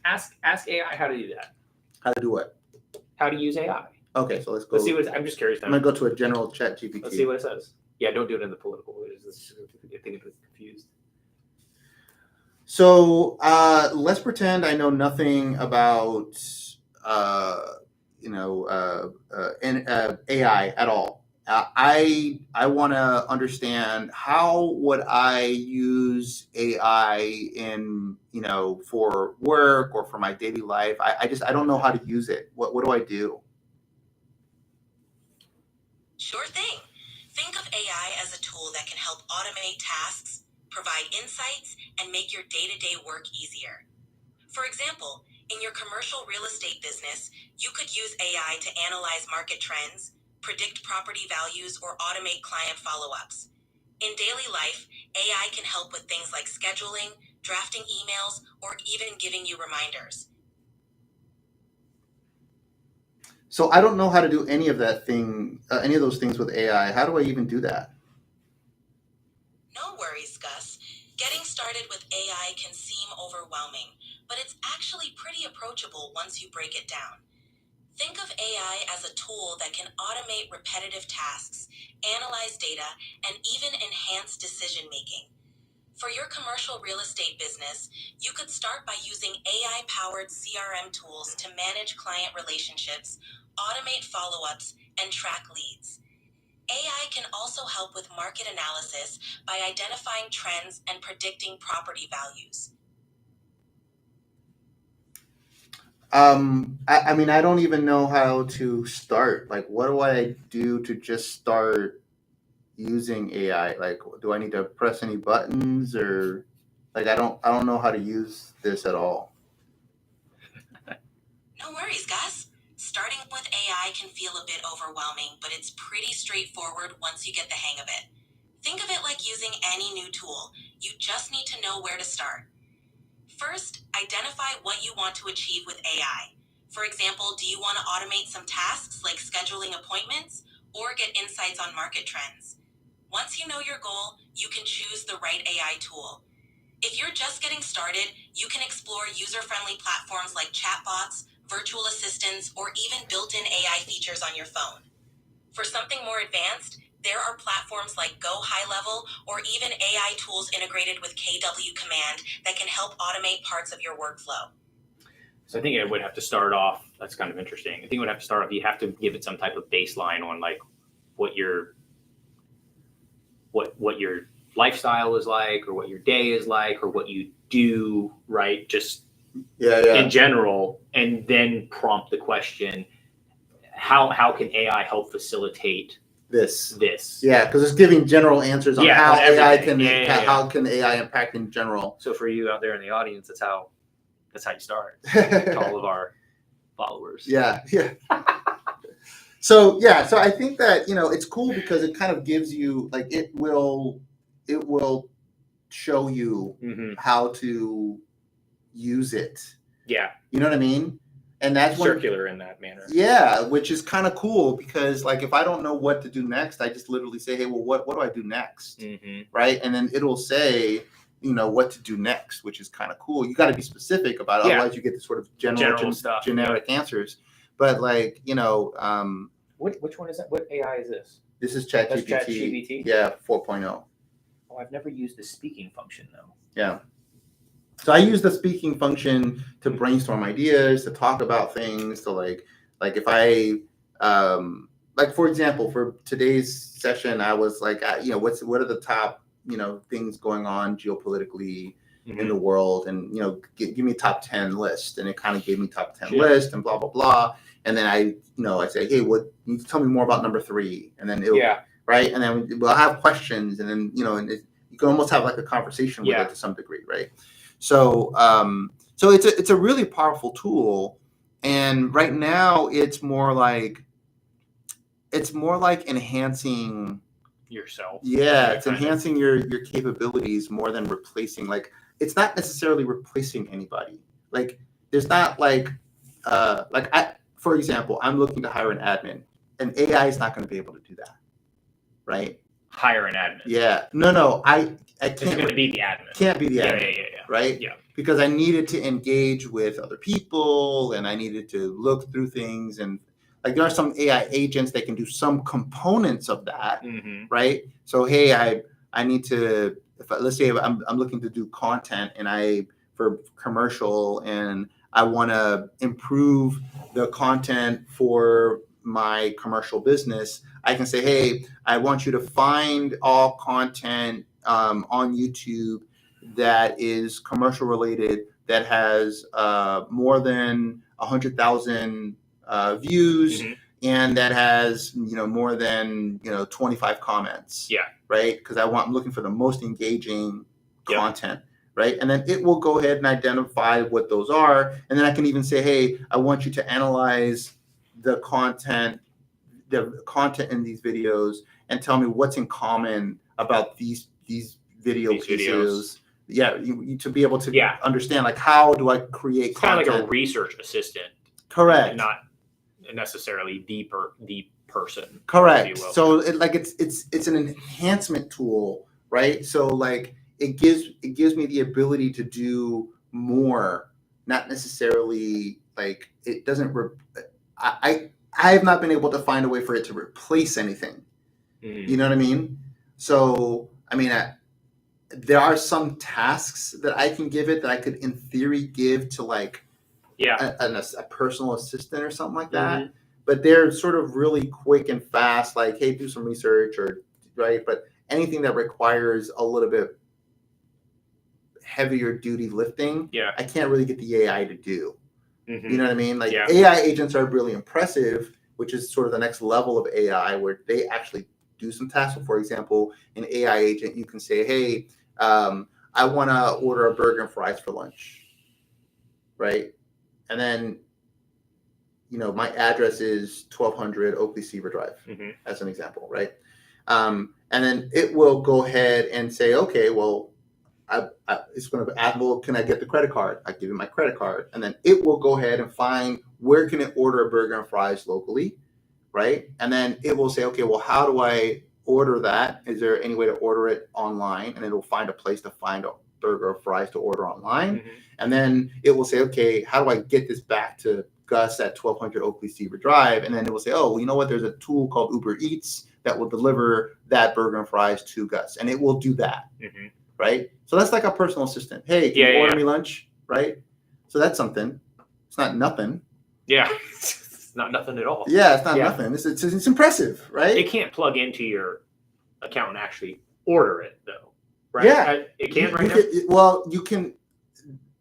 B: AI how to do that.
A: How to do what?
B: How to use AI.
A: Okay, so let's go.
B: Let's see I'm just curious.
A: I'm going to go to a general chat GPT.
B: Let's see what it says. Yeah, don't do it in the political. I think it's confused.
A: So let's pretend I know nothing about AI at all. I want to understand, how would I use AI in for work or for my daily life. I don't know how to use it. What do I do?
D: Sure thing. Think of AI as a tool that can help automate tasks, provide insights, and make your day-to-day work easier. For example, in your commercial real estate business, you could use AI to analyze market trends, predict property values, or automate client follow-ups. In daily life, AI can help with things like scheduling, drafting emails, or even giving you reminders.
A: So I don't know how to do any of those things with AI. How do I even do that?
D: No worries, Gus. Getting started with AI can seem overwhelming, but it's actually pretty approachable once you break it down. Think of AI as a tool that can automate repetitive tasks, analyze data, and even enhance decision-making. For your commercial real estate business, you could start by using AI-powered CRM tools to manage client relationships, automate follow-ups, and track leads. AI can also help with market analysis by identifying trends and predicting property values.
A: I mean, I don't even know how to start. Like, what do I do to just start using AI? Like, do I need to press any buttons, or like I don't know how to use this at all.
D: No worries, Gus. Starting with AI can feel a bit overwhelming, but it's pretty straightforward once you get the hang of it. Think of it like using any new tool. You just need to know where to start. First, identify what you want to achieve with AI. For example, do you want to automate some tasks like scheduling appointments or get insights on market trends? Once you know your goal, you can choose the right AI tool. If you're just getting started, you can explore user-friendly platforms like chatbots, virtual assistants, or even built-in AI features on your phone. For something more advanced, there are platforms like Go High Level or even AI tools integrated with KW Command that can help automate parts of your workflow.
B: So I think it would have to start off. That's kind of interesting. I think it would have to start off. You have to give it some type of baseline on like what your lifestyle is like, or what your day is like, or what you do, right? Just in general, and then prompt the question: How can AI help facilitate
A: this?
B: Yeah,
A: because it's giving general answers on how
B: on
A: AI
B: everything.
A: can how can AI impact in general.
B: So for you out there in the audience, that's how you start. To all of our followers.
A: Yeah. So I think that it's cool because it kind of gives you like it will show you how to use it.
B: Yeah.
A: You know what I mean? And that's
B: circular in that manner.
A: Yeah, which is kind of cool because like if I don't know what to do next, I just literally say, hey, well, what do I do next? Right? And then it'll say, what to do next, which is kind of cool. You got to be specific about it, otherwise you get this sort of general stuff, generic answers. But like,
B: which one is that? What AI is this?
A: This is ChatGPT. Yeah, 4.0.
B: Oh, I've never used the speaking function though.
A: Yeah. So I use the speaking function to brainstorm ideas, to talk about things, to like if I like for example, for today's session, I was like, what are the top things going on geopolitically in the world, and give me a top 10 list, and it kind of gave me top 10 list and blah blah blah, and then I say, hey, what you need to tell me more about number 3, and then right, and then we'll have questions, and then you can almost have like a conversation with it to some degree, right? So so it's a really powerful tool, and right now it's more like enhancing
B: yourself.
A: Yeah, it's enhancing your capabilities more than replacing. Like it's not necessarily replacing anybody. Like there's not for example, I'm looking to hire an admin, and AI is not going to be able to do that, right?
B: Hire an admin.
A: Yeah. No. I can't.
B: It's going to be the admin.
A: Can't be the admin.
B: Yeah.
A: Right?
B: Yeah.
A: Because I needed to engage with other people, and I needed to look through things, and like there are some AI agents that can do some components of that, right? So hey, I need to, let's say I'm looking to do content, and for commercial, and I want to improve the content for my commercial business. I can say, hey, I want you to find all content on YouTube that is commercial related, that has more than 100,000 views, and that has more than 25 comments. Yeah. Right. Because I'm looking for the most engaging content. Right. And then it will go ahead and identify what those are, and then I can even say, hey, I want you to analyze the content in these videos and tell me what's in common about these videos. Yeah, you to be able to understand, like, how do I create content?
B: Kind of like a research assistant.
A: Correct.
B: Not necessarily the person.
A: Correct. So it's an enhancement tool, right? So like it gives me the ability to do more, not necessarily like it doesn't. I have not been able to find a way for it to replace anything. You know what I mean? So I mean, there are some tasks that I can give it that I could, in theory, give to like a personal assistant or something like that. But they're sort of really quick and fast, like, hey, do some research, or right. But anything that requires a little bit heavier duty lifting, I can't really get the AI to do. You know what I mean? Like AI agents are really impressive, which is sort of the next level of AI, where they actually do some tasks. So for example, an AI agent, you can say, hey, I want to order a burger and fries for lunch, right? And then, my address is 1200 Oakley Seaver Drive, as an example, right? And then it will go ahead and say, okay, well, it's going to ask, well, can I get the credit card? I give it my credit card, and then it will go ahead and find where can it order a burger and fries locally, right? And then it will say, okay, well, how do I order that. Is there any way to order it online? And it'll find a place to find a burger or fries to order online.
B: Mm-hmm.
A: And then it will say, okay, how do I get this back to Gus at 1200 Oakley Seaver Drive? And then it will say, oh, well, you know what? There's a tool called Uber Eats that will deliver that burger and fries to Gus. And it will do that.
B: Mm-hmm.
A: Right? So that's like a personal assistant. Hey, can you order me lunch? Right? So that's something. It's not nothing.
B: Yeah. It's not nothing at all.
A: Yeah, it's not nothing. It's impressive, right?
B: It can't plug into your account and actually order it, though. Right?
A: Yeah.
B: It can
A: now? You can.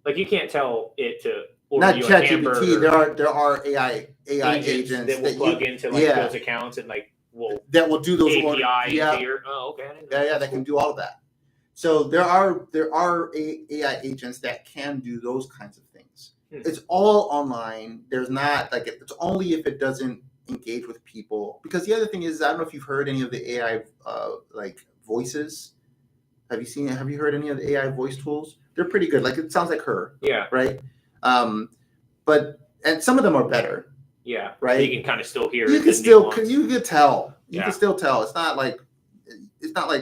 B: Like, you can't tell it to order
A: not
B: you a
A: ChatGPT.
B: hamburger.
A: There are AI agents
B: that will plug into those accounts and
A: that will do those
B: API
A: into
B: your. Oh, okay.
A: That can do all of that. So there are AI agents that can do those kinds of things. It's all online. There's not it's only if it doesn't engage with people. Because the other thing is, I don't know if you've heard any of the AI voices. Have you heard any of the AI voice tools? They're pretty good. Like, it sounds like her.
B: Yeah.
A: Right. But some of them are better.
B: Yeah.
A: Right.
B: You can kind of still hear.
A: You can tell. You can still tell. It's not like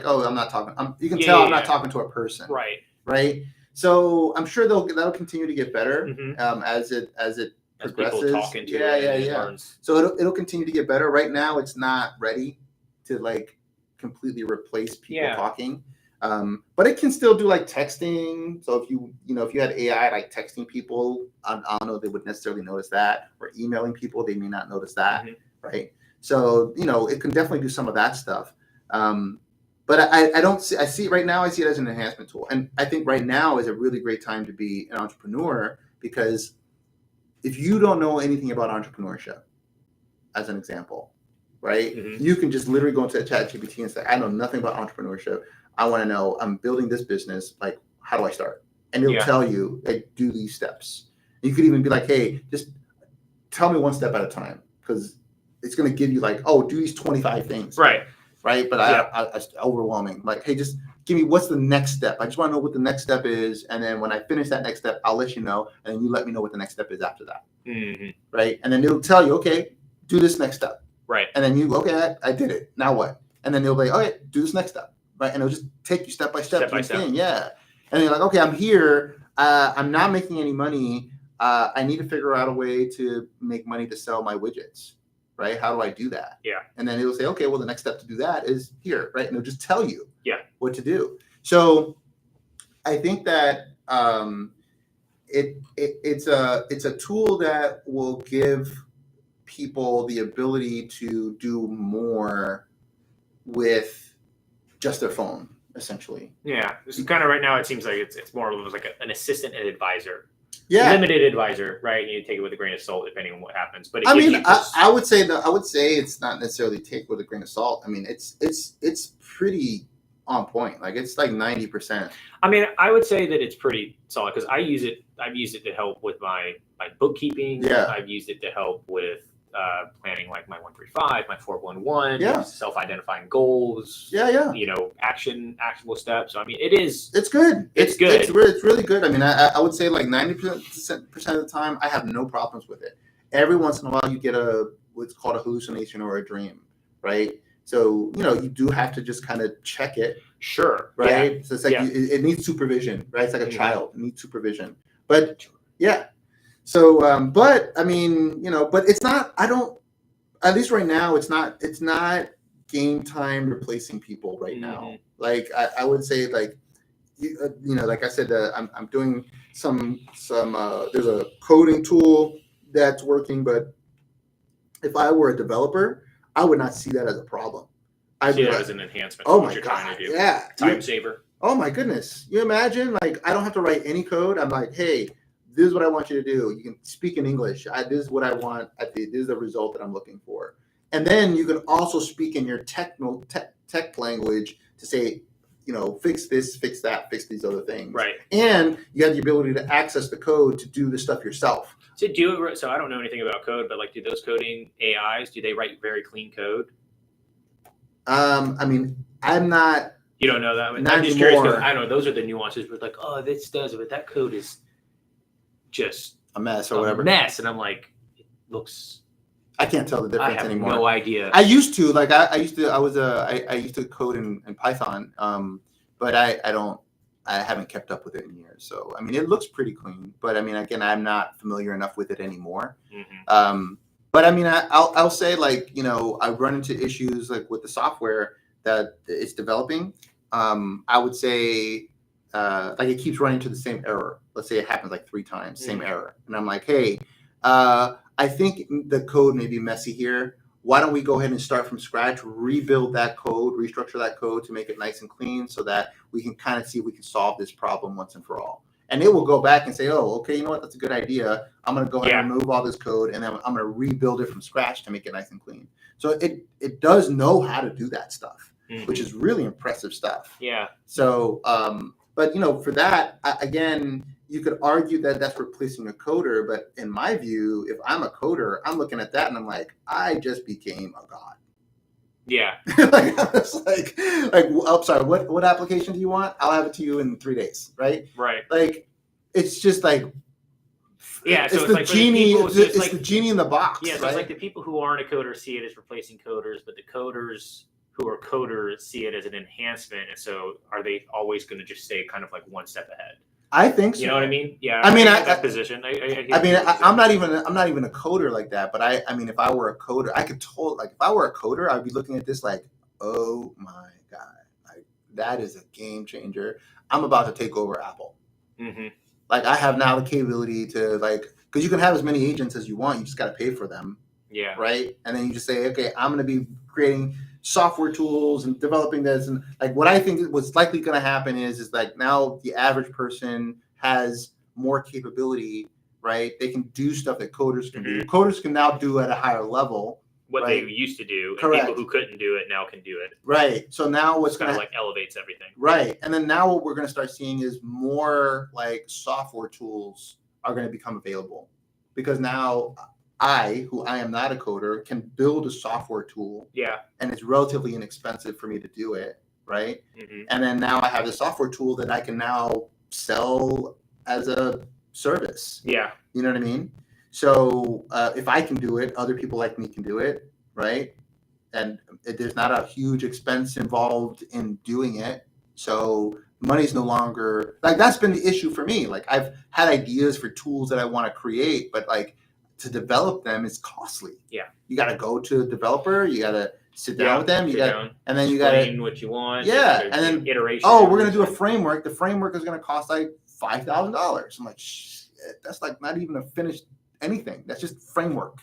A: oh, I'm not talking. You can tell I'm not talking to a person.
B: Right.
A: Right. So I'm sure that'll continue to get better as it progresses.
B: People talk into it.
A: Yeah. So it'll continue to get better. Right now, it's not ready to completely replace people talking. But it can still do texting. So if you had AI texting people, I don't know if they would necessarily notice that, or emailing people, they may not notice that. Right. So, it can definitely do some of that stuff. But I don't see, I see it right now, I see it as an enhancement tool. And I think right now is a really great time to be an entrepreneur, because if you don't know anything about entrepreneurship, as an example, right, you can just literally go into ChatGPT and say, I know nothing about entrepreneurship. I want to know, I'm building this business. How do I start? And it'll tell you, do these steps. You could even be like, hey, just tell me one step at a time, because it's going to give you do these 25 things. Right. But I overwhelming. Hey, just give me, what's the next step? I just want to know what the next step is. And then when I finish that next step, I'll let you know. And then you let me know what the next step is after that. Right. And then it'll tell you, okay, do this next step.
B: Right.
A: And then I did it. Now what? And then they'll be like, okay, do this next step. Right. And it'll just take you step by step. Thing. Yeah. And you're like, okay, I'm here. I'm not making any money. I need to figure out a way to make money to sell my widgets. Right? How do I do that? Yeah. And then it'll say, okay, well, the next step to do that is here, right? And it'll just tell you what to do. So I think that it's a tool that will give people the ability to do more with just their phone, essentially.
B: Yeah. This is kind of right now, it seems like it's more of an assistant and advisor.
A: Yeah.
B: Limited advisor, right? You take it with a grain of salt depending on what happens. But
A: I would say it's not necessarily take it with a grain of salt. I mean, it's pretty on point. It's 90%.
B: I mean, I would say that it's pretty solid, because I've used it to help with my bookkeeping.
A: Yeah.
B: I've used it to help with planning my 135, my 411, self-identifying goals.
A: Yeah.
B: Actionable steps. So, I mean, it's
A: good.
B: It's good.
A: It's really good. I mean, I would say 90% of the time, I have no problems with it. Every once in a while, you get what's called a hallucination or a dream, right? So, you do have to just kind of check it.
B: Sure.
A: Right. Yeah. So it's it needs supervision, right? It's like a child. It needs supervision. But yeah. So, but I mean, but it's not, at least right now, it's not game time replacing people right now. I would say like I said, I'm doing some there's a coding tool that's working, but if I were a developer, I would not see that as a problem.
B: I see that as an enhancement.
A: Oh my God. Trying to do. Yeah.
B: Time saver.
A: Oh my goodness. You imagine, I don't have to write any code. I'm like, hey, this is what I want you to do. You can speak in English. This is what I want. This is the result that I'm looking for. And then you can also speak in your tech language to say, fix this, fix that, fix these other things.
B: Right.
A: And you have the ability to access the code to do the stuff yourself.
B: So I don't know anything about code, but do those coding AIs, do they write very clean code?
A: I mean, I'm not.
B: You don't know that?
A: I'm
B: just curious, because I don't know. Those are the nuances where this does it, but that code is just
A: a mess or whatever.
B: And I'm like, it looks
A: I can't tell the
B: I
A: difference
B: have
A: anymore.
B: no idea.
A: I used to like I used to code in Python, but I haven't kept up with it in years. So I mean, it looks pretty clean, but I mean, again, I'm not familiar enough with it anymore. But I mean, I'll say like I run into issues like with the software that it's developing. I would say like it keeps running to the same error. Let's say it happens like 3 times, same error, and I'm like, hey. I think the code may be messy here. Why don't we go ahead and start from scratch, rebuild that code, restructure that code to make it nice and clean so that we can kind of see if we can solve this problem once and for all. And it will go back and say, oh, okay, you know what? That's a good idea. I'm going to go ahead and remove all this code, and then I'm going to rebuild it from scratch to make it nice and clean. So it does know how to do that stuff, which is really impressive stuff.
B: Yeah.
A: So, but for that, again, you could argue that that's replacing a coder, but in my view, if I'm a coder, I'm looking at that and I'm like, I just became a god.
B: Yeah.
A: Like, it's like, I'm sorry, what application do you want? I'll have it to you in 3 days, right?
B: Right.
A: Like, it's just like,
B: yeah, so
A: it's the
B: like
A: genie. It's
B: like
A: the genie in the box.
B: Yeah, so
A: right?
B: It's like the people who aren't a coder see it as replacing coders, but the coders who are coders see it as an enhancement. And so, are they always going to just stay kind of like one step ahead?
A: I think so.
B: You know what I mean? Yeah.
A: I mean,
B: that position.
A: I'm not even a coder like that. But I mean, if I were a coder, I could if I were a coder, I'd be looking at this like, oh my god, like that is a game changer. I'm about to take over Apple. Like I have now the capability to because you can have as many agents as you want. You just got to pay for them.
B: Yeah.
A: Right. And then you just say, okay, I'm going to be creating software tools and developing this. And like what I think what's likely going to happen is like now the average person has more capability, right? They can do stuff that coders can do. Coders can now do at a higher level.
B: What they used to do.
A: Correct.
B: And people who couldn't do it now can do it.
A: Right. So now what's going to
B: like elevates everything.
A: Right. And then now what we're going to start seeing is more like software tools are going to become available because now who I am not a coder, can build a software tool. Yeah. And it's relatively inexpensive for me to do it. Right. And then now I have the software tool that I can now sell as a service. Yeah. You know what I mean? So if I can do it, other people like me can do it. Right. And there's not a huge expense involved in doing it. So money's no longer that's been the issue for me. Like I've had ideas for tools that I want to create, but to develop them is costly. Yeah. You got to go to a developer. You got to sit down with them. You got, and then you got to
B: what you want.
A: Yeah. And then
B: iteration.
A: Oh, we're going to do a framework. The framework is going to cost like $5,000. I'm like, shit, that's like not even a finished anything. That's just framework.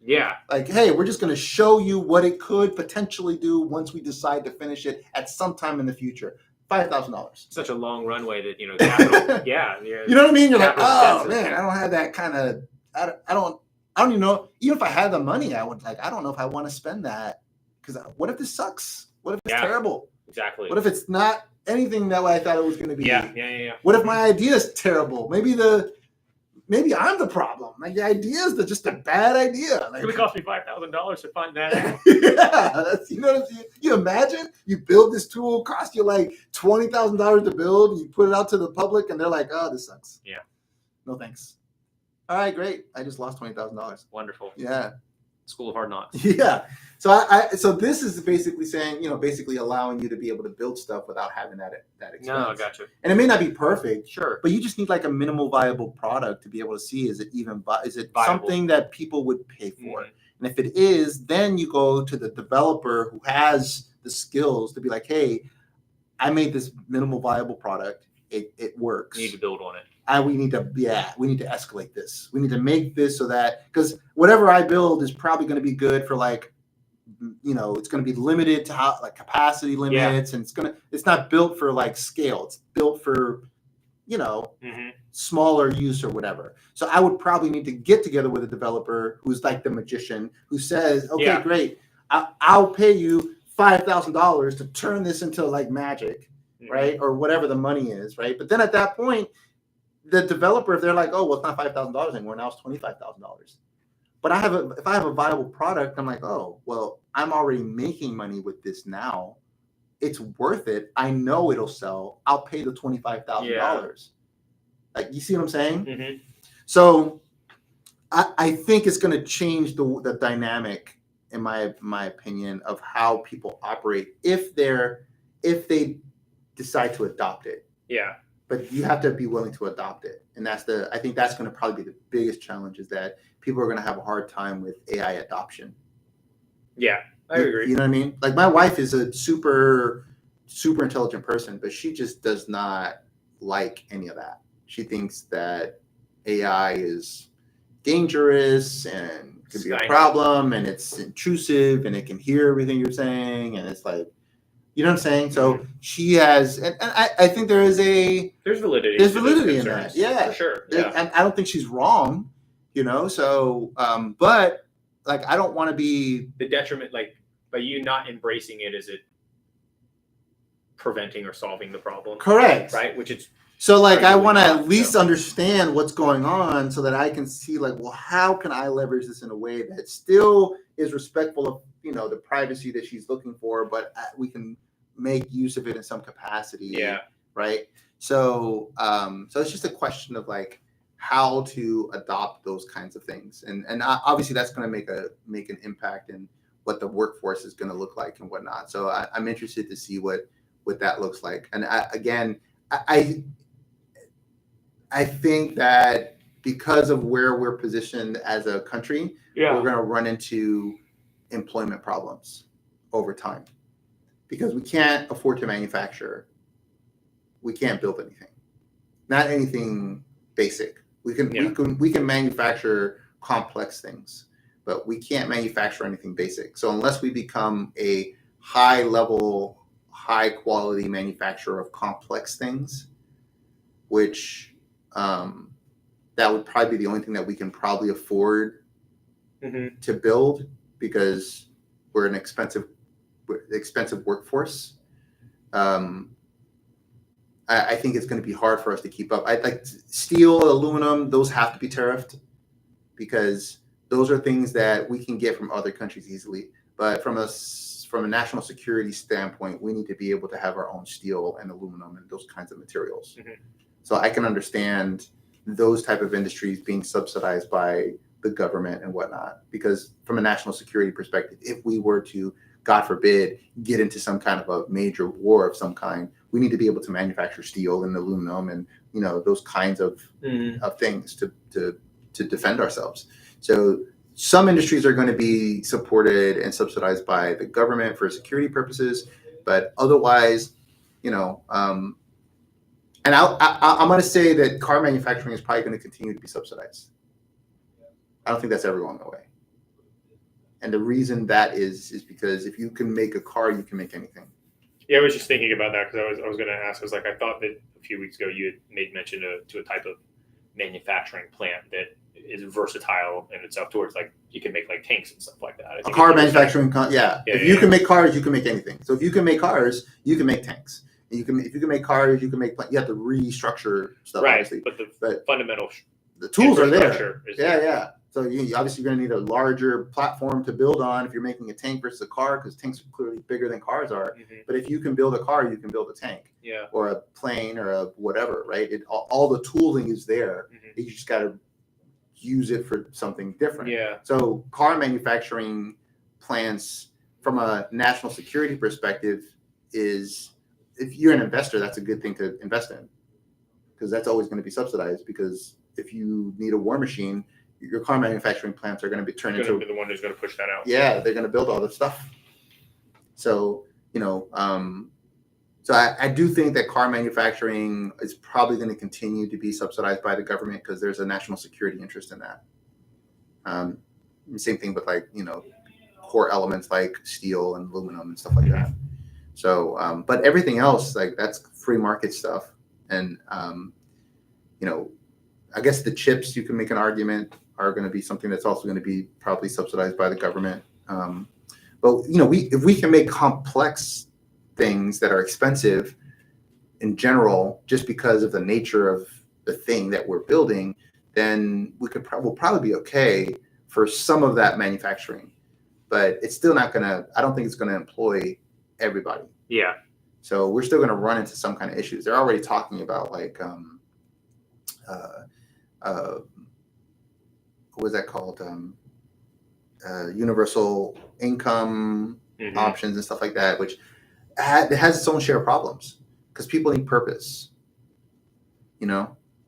A: Yeah. Like, hey, we're just going to show you what it could potentially do once we decide to finish it at some time in the future. $5,000.
B: Such a long runway that, capital. Yeah.
A: You know what I mean? You're like, oh man, I don't have that kind of, I don't even know. Even if I had the money, I would I don't know if I want to spend that because what if this sucks? What if it's terrible? Exactly. What if it's not anything that way I thought it was going to be? Yeah. What if my idea is terrible? Maybe I'm the problem. Like the idea is just a bad idea.
B: It's going to cost me $5,000 to find that.
A: Yeah, you imagine you build this tool, cost you like $20,000 to build. You put it out to the public, and they're like, "Oh, this sucks." Yeah. No thanks. All right, great. I just lost $20,000.
B: Wonderful.
A: Yeah.
B: School of Hard Knocks.
A: Yeah. So this is basically saying, basically allowing you to be able to build stuff without having that experience.
B: No, I got you.
A: And it may not be perfect.
B: Sure.
A: But you just need like a minimal viable product to be able to see, is it viable? Something that people would pay for? And if it is, then you go to the developer who has the skills to be like, hey, I made this minimal viable product. It works.
B: You need to build on it.
A: We need to escalate this. We need to make this so that, because whatever I build is probably going to be good for it's going to be limited to capacity limits, and it's not built for scale. It's built for, smaller use or whatever. So I would probably need to get together with a developer who's like the magician who says, okay, great. I'll pay you $5,000 to turn this into magic. Right. Or whatever the money is. Right. But then at that point, the developer, if they're like, oh, well, it's not $5,000 anymore. Now it's $25,000. But if I have a viable product, I'm like, oh, well, I'm already making money with this now. It's worth it. I know it'll sell. I'll pay the $25,000. You see what I'm saying? So I think it's going to change the dynamic, in my opinion, of how people operate if they decide to adopt it.
B: Yeah.
A: But you have to be willing to adopt it, and I think that's going to probably be the biggest challenge, is that people are going to have a hard time with AI adoption.
B: Yeah, I agree.
A: You know what I mean? Like, my wife is a super intelligent person, but she just does not like any of that. She thinks that AI is dangerous and could be a problem, and it's intrusive, and it can hear everything you're saying, and it's like, you know what I'm saying? So she has, and I think there's validity in that. Yeah,
B: for sure. Yeah.
A: And I don't think she's wrong, so, but like, I don't want to be
B: the detriment, like, by you not embracing it, is it preventing or solving the problem?
A: Correct.
B: Right. Which it's,
A: so, like, I want to at least understand what's going on, so that I can see, like, well, how can I leverage this in a way that still is respectful of, the privacy that she's looking for, but we can make use of it in some capacity.
B: Yeah.
A: Right. So, so it's just a question of, like, how to adopt those kinds of things, and obviously that's going to make an impact in what the workforce is going to look like and whatnot. So I'm interested to see what that looks like. And I think that because of where we're positioned as a country, we're going to run into employment problems over time, because we can't afford to manufacture. We can't build anything, not anything basic. We can manufacture complex things, but we can't manufacture anything basic. So unless we become a high level, high quality manufacturer of complex things, which that would probably be the only thing that we can probably afford to build, because we're an expensive workforce. I think it's going to be hard for us to keep up. I like steel, aluminum; those have to be tariffed, because those are things that we can get from other countries easily. But from a national security standpoint, we need to be able to have our own steel and aluminum and those kinds of materials. So I can understand those type of industries being subsidized by the government and whatnot, because from a national security perspective, if we were to, God forbid, get into some kind of a major war of some kind, we need to be able to manufacture steel and aluminum and those kinds of things to defend ourselves. So some industries are going to be supported and subsidized by the government for security purposes, but otherwise, and I'm going to say that car manufacturing is probably going to continue to be subsidized. I don't think that's ever going away. And the reason that is because if you can make a car, you can make anything.
B: Yeah, I was just thinking about that, because I was going to ask. I was like, I thought that a few weeks ago you had made mention to a type of manufacturing plant that is versatile in itself, towards, like, you can make, like, tanks and stuff like that.
A: A car manufacturing, if you can make cars, you can make anything. So if you can make cars, you can make tanks. And if you can make cars, you can make. You have to restructure stuff,
B: right?
A: Obviously.
B: But fundamental,
A: the tools are there. Yeah. So you obviously you're going to need a larger platform to build on if you're making a tank versus a car, because tanks are clearly bigger than cars are. But if you can build a car, you can build a tank, or a plane, or a whatever, right? All the tooling is there. You just got to use it for something different.
B: Yeah.
A: So car manufacturing plants, from a national security perspective, is, if you're an investor, that's a good thing to invest in, because that's always going to be subsidized. Because if you need a war machine, your car manufacturing plants are going to be turned into
B: the one who's going to push that out.
A: Yeah, they're going to build all this stuff. So so I do think that car manufacturing is probably going to continue to be subsidized by the government, because there's a national security interest in that. Same thing with, like, core elements like steel and aluminum and stuff like that. So, but everything else, like, that's free market stuff. And, I guess the chips, you can make an argument, are going to be something that's also going to be probably subsidized by the government. But, if we can make complex things that are expensive in general, just because of the nature of the thing that we're building, then we'll probably be okay for some of that manufacturing. But it's still not going to, I don't think it's going to employ everybody.
B: Yeah.
A: So we're still going to run into some kind of issues. They're already talking about, like, what was that called? Universal income options and stuff like that, which it has its own share of problems because people need purpose.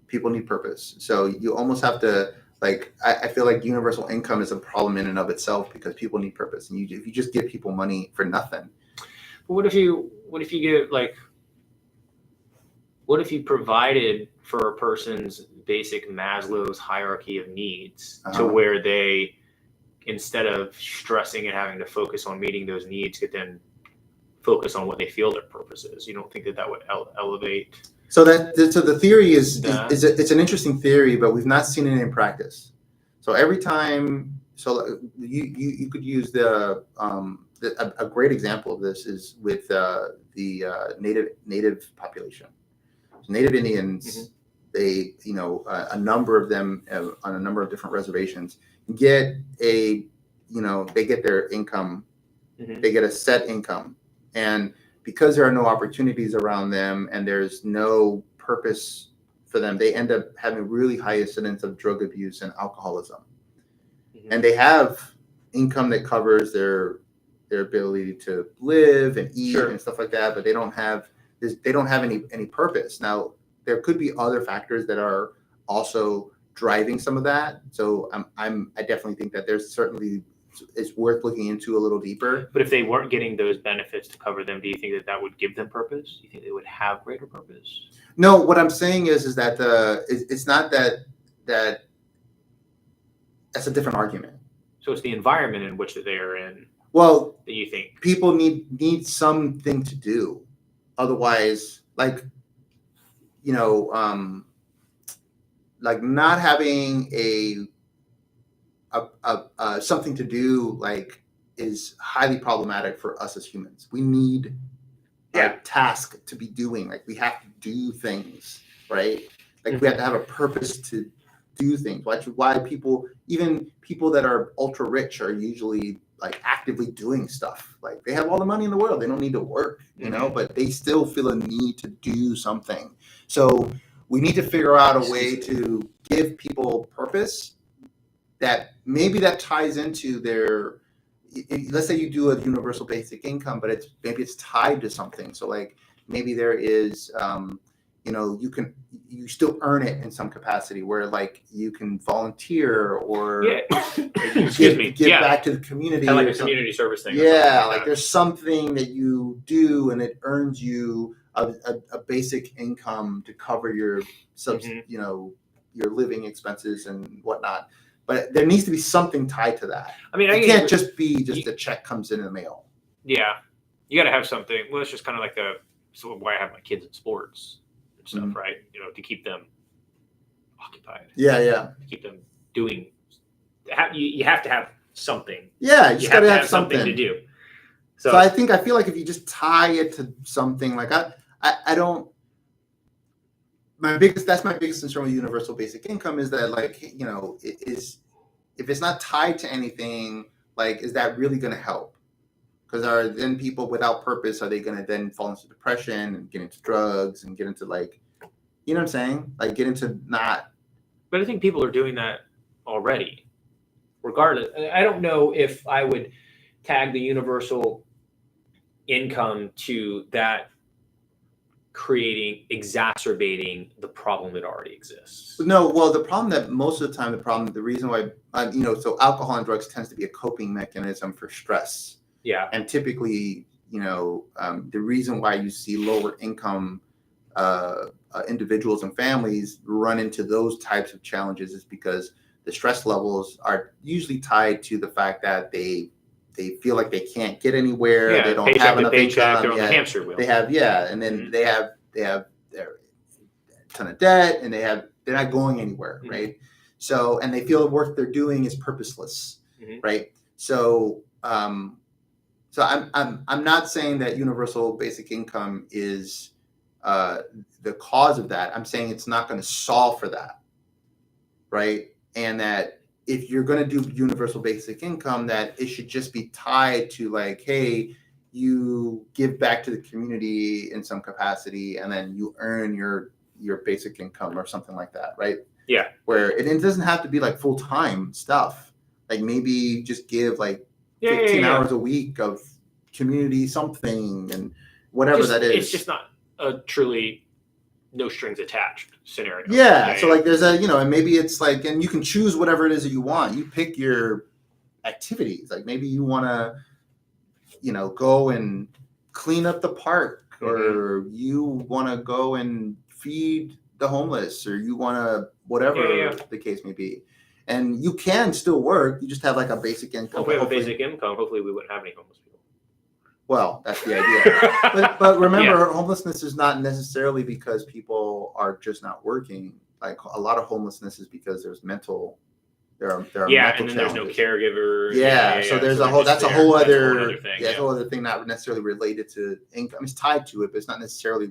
A: People need purpose. So you almost have to I feel like universal income is a problem in and of itself because people need purpose, and if you just give people money for nothing.
B: But what if you get what if you provided for a person's basic Maslow's hierarchy of needs to where they, instead of stressing and having to focus on meeting those needs, could then focus on what they feel their purpose is? You don't think that would elevate?
A: So the theory is it's an interesting theory, but we've not seen it in practice. So every time, you could use a great example of this is with the native population. Native Indians, they a number of them on a number of different reservations get they get their income, they get a set income, and because there are no opportunities around them and there's no purpose for them, they end up having really high incidence of drug abuse and alcoholism. And they have income that covers their ability to live and eat and stuff like that, but they don't have any purpose. Now, there could be other factors that are also driving some of that. So I definitely think that it's worth looking into a little deeper.
B: But if they weren't getting those benefits to cover them, do you think that would give them purpose? Do you think they would have greater purpose?
A: No, what I'm saying is that it's not that that's a different argument.
B: So it's the environment in which they are in.
A: Well,
B: that you think
A: people need something to do. Otherwise, not having a something to do is highly problematic for us as humans. We need a task to be doing. We have to do things, right? We have to have a purpose to do things. Why even people that are ultra rich are usually actively doing stuff. They have all the money in the world. They don't need to work, but they still feel a need to do something. So we need to figure out a way to give people purpose that maybe that ties into their, let's say you do a universal basic income, but maybe it's tied to something. So maybe there is, you still earn it in some capacity where you can volunteer or give back to the community.
B: Kind of like a community service thing.
A: Yeah, there's something that you do and it earns you a basic income to cover your your living expenses and whatnot. But there needs to be something tied to that. I mean, it can't just be a check comes in the mail.
B: Yeah, you got to have something. Well, it's just kind of like why I have my kids in sports and stuff, right? To keep them occupied.
A: Yeah.
B: To keep them doing. You have to have something.
A: Yeah, you just got to have something
B: to do.
A: So I feel like if you just tie it to something, I don't. That's my biggest concern with universal basic income is that if it's not tied to anything, is that really going to help? Because are then people without purpose, are they going to then fall into depression and get into drugs and get into you know what I'm saying? Get into not.
B: But I think people are doing that already, regardless. I don't know if I would tag the universal income to that exacerbating the problem that already exists.
A: No, well, the problem that most of the time, the reason why, so alcohol and drugs tends to be a coping mechanism for stress.
B: Yeah.
A: And typically, the reason why you see lower income individuals and families run into those types of challenges is because the stress levels are usually tied to the fact that they feel like they can't get anywhere.
B: Yeah,
A: they don't have enough income.
B: They're on the hamster wheel.
A: They have, and then they have a ton of debt, and they're not going anywhere, right? So, and they feel the work they're doing is purposeless, right? So, I'm not saying that universal basic income is the cause of that. I'm saying it's not going to solve for that, right? And that if you're going to do universal basic income, that it should just be tied to hey, you give back to the community in some capacity, and then you earn your basic income or something like that, right?
B: Yeah.
A: Where it doesn't have to be like full-time stuff. Like maybe just give like 15 hours a week of community something and whatever that is.
B: It's just not a truly no strings attached scenario.
A: So like there's a, and maybe it's like, and you can choose whatever it is that you want. You pick your activities. Like maybe you want to, go and clean up the park, or you want to go and feed the homeless, or you want to, whatever the case may be. And you can still work. You just have like a basic income.
B: If we have a basic income, hopefully we wouldn't have any homeless people.
A: Well, that's the idea. but remember, homelessness is not necessarily because people are just not working. Like a lot of homelessness is because there's mental. There are mental
B: and then there's no caregiver.
A: So there's a whole. That's a whole other thing. Yeah, a whole other thing not necessarily related to income. It's tied to it, but it's not necessarily.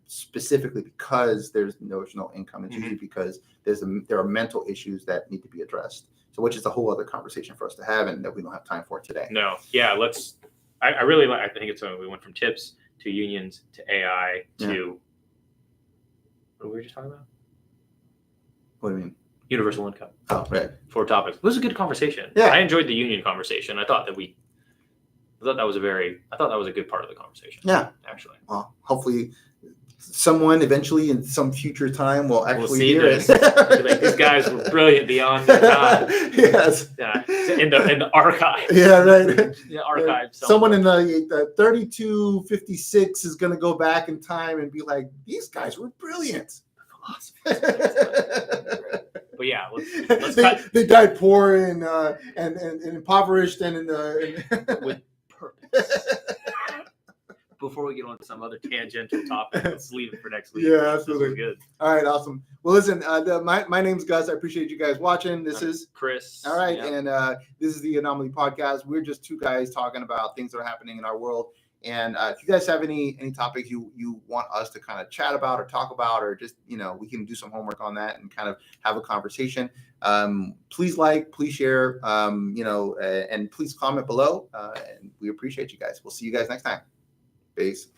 A: Specifically because there's no income. It's usually because there are mental issues that need to be addressed. So, which is a whole other conversation for us to have, and that we don't have time for today.
B: No, let's. I really like. I think it's we went from tips to unions to AI to what were we just talking about?
A: What do you mean?
B: Universal income.
A: Oh, right.
B: 4 topics. It was a good conversation.
A: Yeah,
B: I enjoyed the union conversation. I thought that was a good part of the conversation.
A: Yeah,
B: actually.
A: Well, hopefully. Someone eventually in some future time will actually hear
B: this. Like, these guys were brilliant beyond their time.
A: Yes.
B: In the archive.
A: Yeah, right.
B: The archive.
A: Someone in the 3256 is going to go back in time and be like, these guys were brilliant.
B: But yeah, let's
A: they died poor and impoverished and
B: with purpose. Before we get on to some other tangential topic, let's leave it for next week.
A: Yeah, absolutely.
B: This was good.
A: All right, awesome. Well, listen, my name's Gus. I appreciate you guys watching. This is
B: Chris.
A: All right, and this is the Anomaly Podcast. We're just two guys talking about things that are happening in our world. And if you guys have any topics you want us to kind of chat about or talk about, or just, we can do some homework on that and kind of have a conversation. Please please share, and please comment below. And we appreciate you guys. We'll see you guys next time. Peace.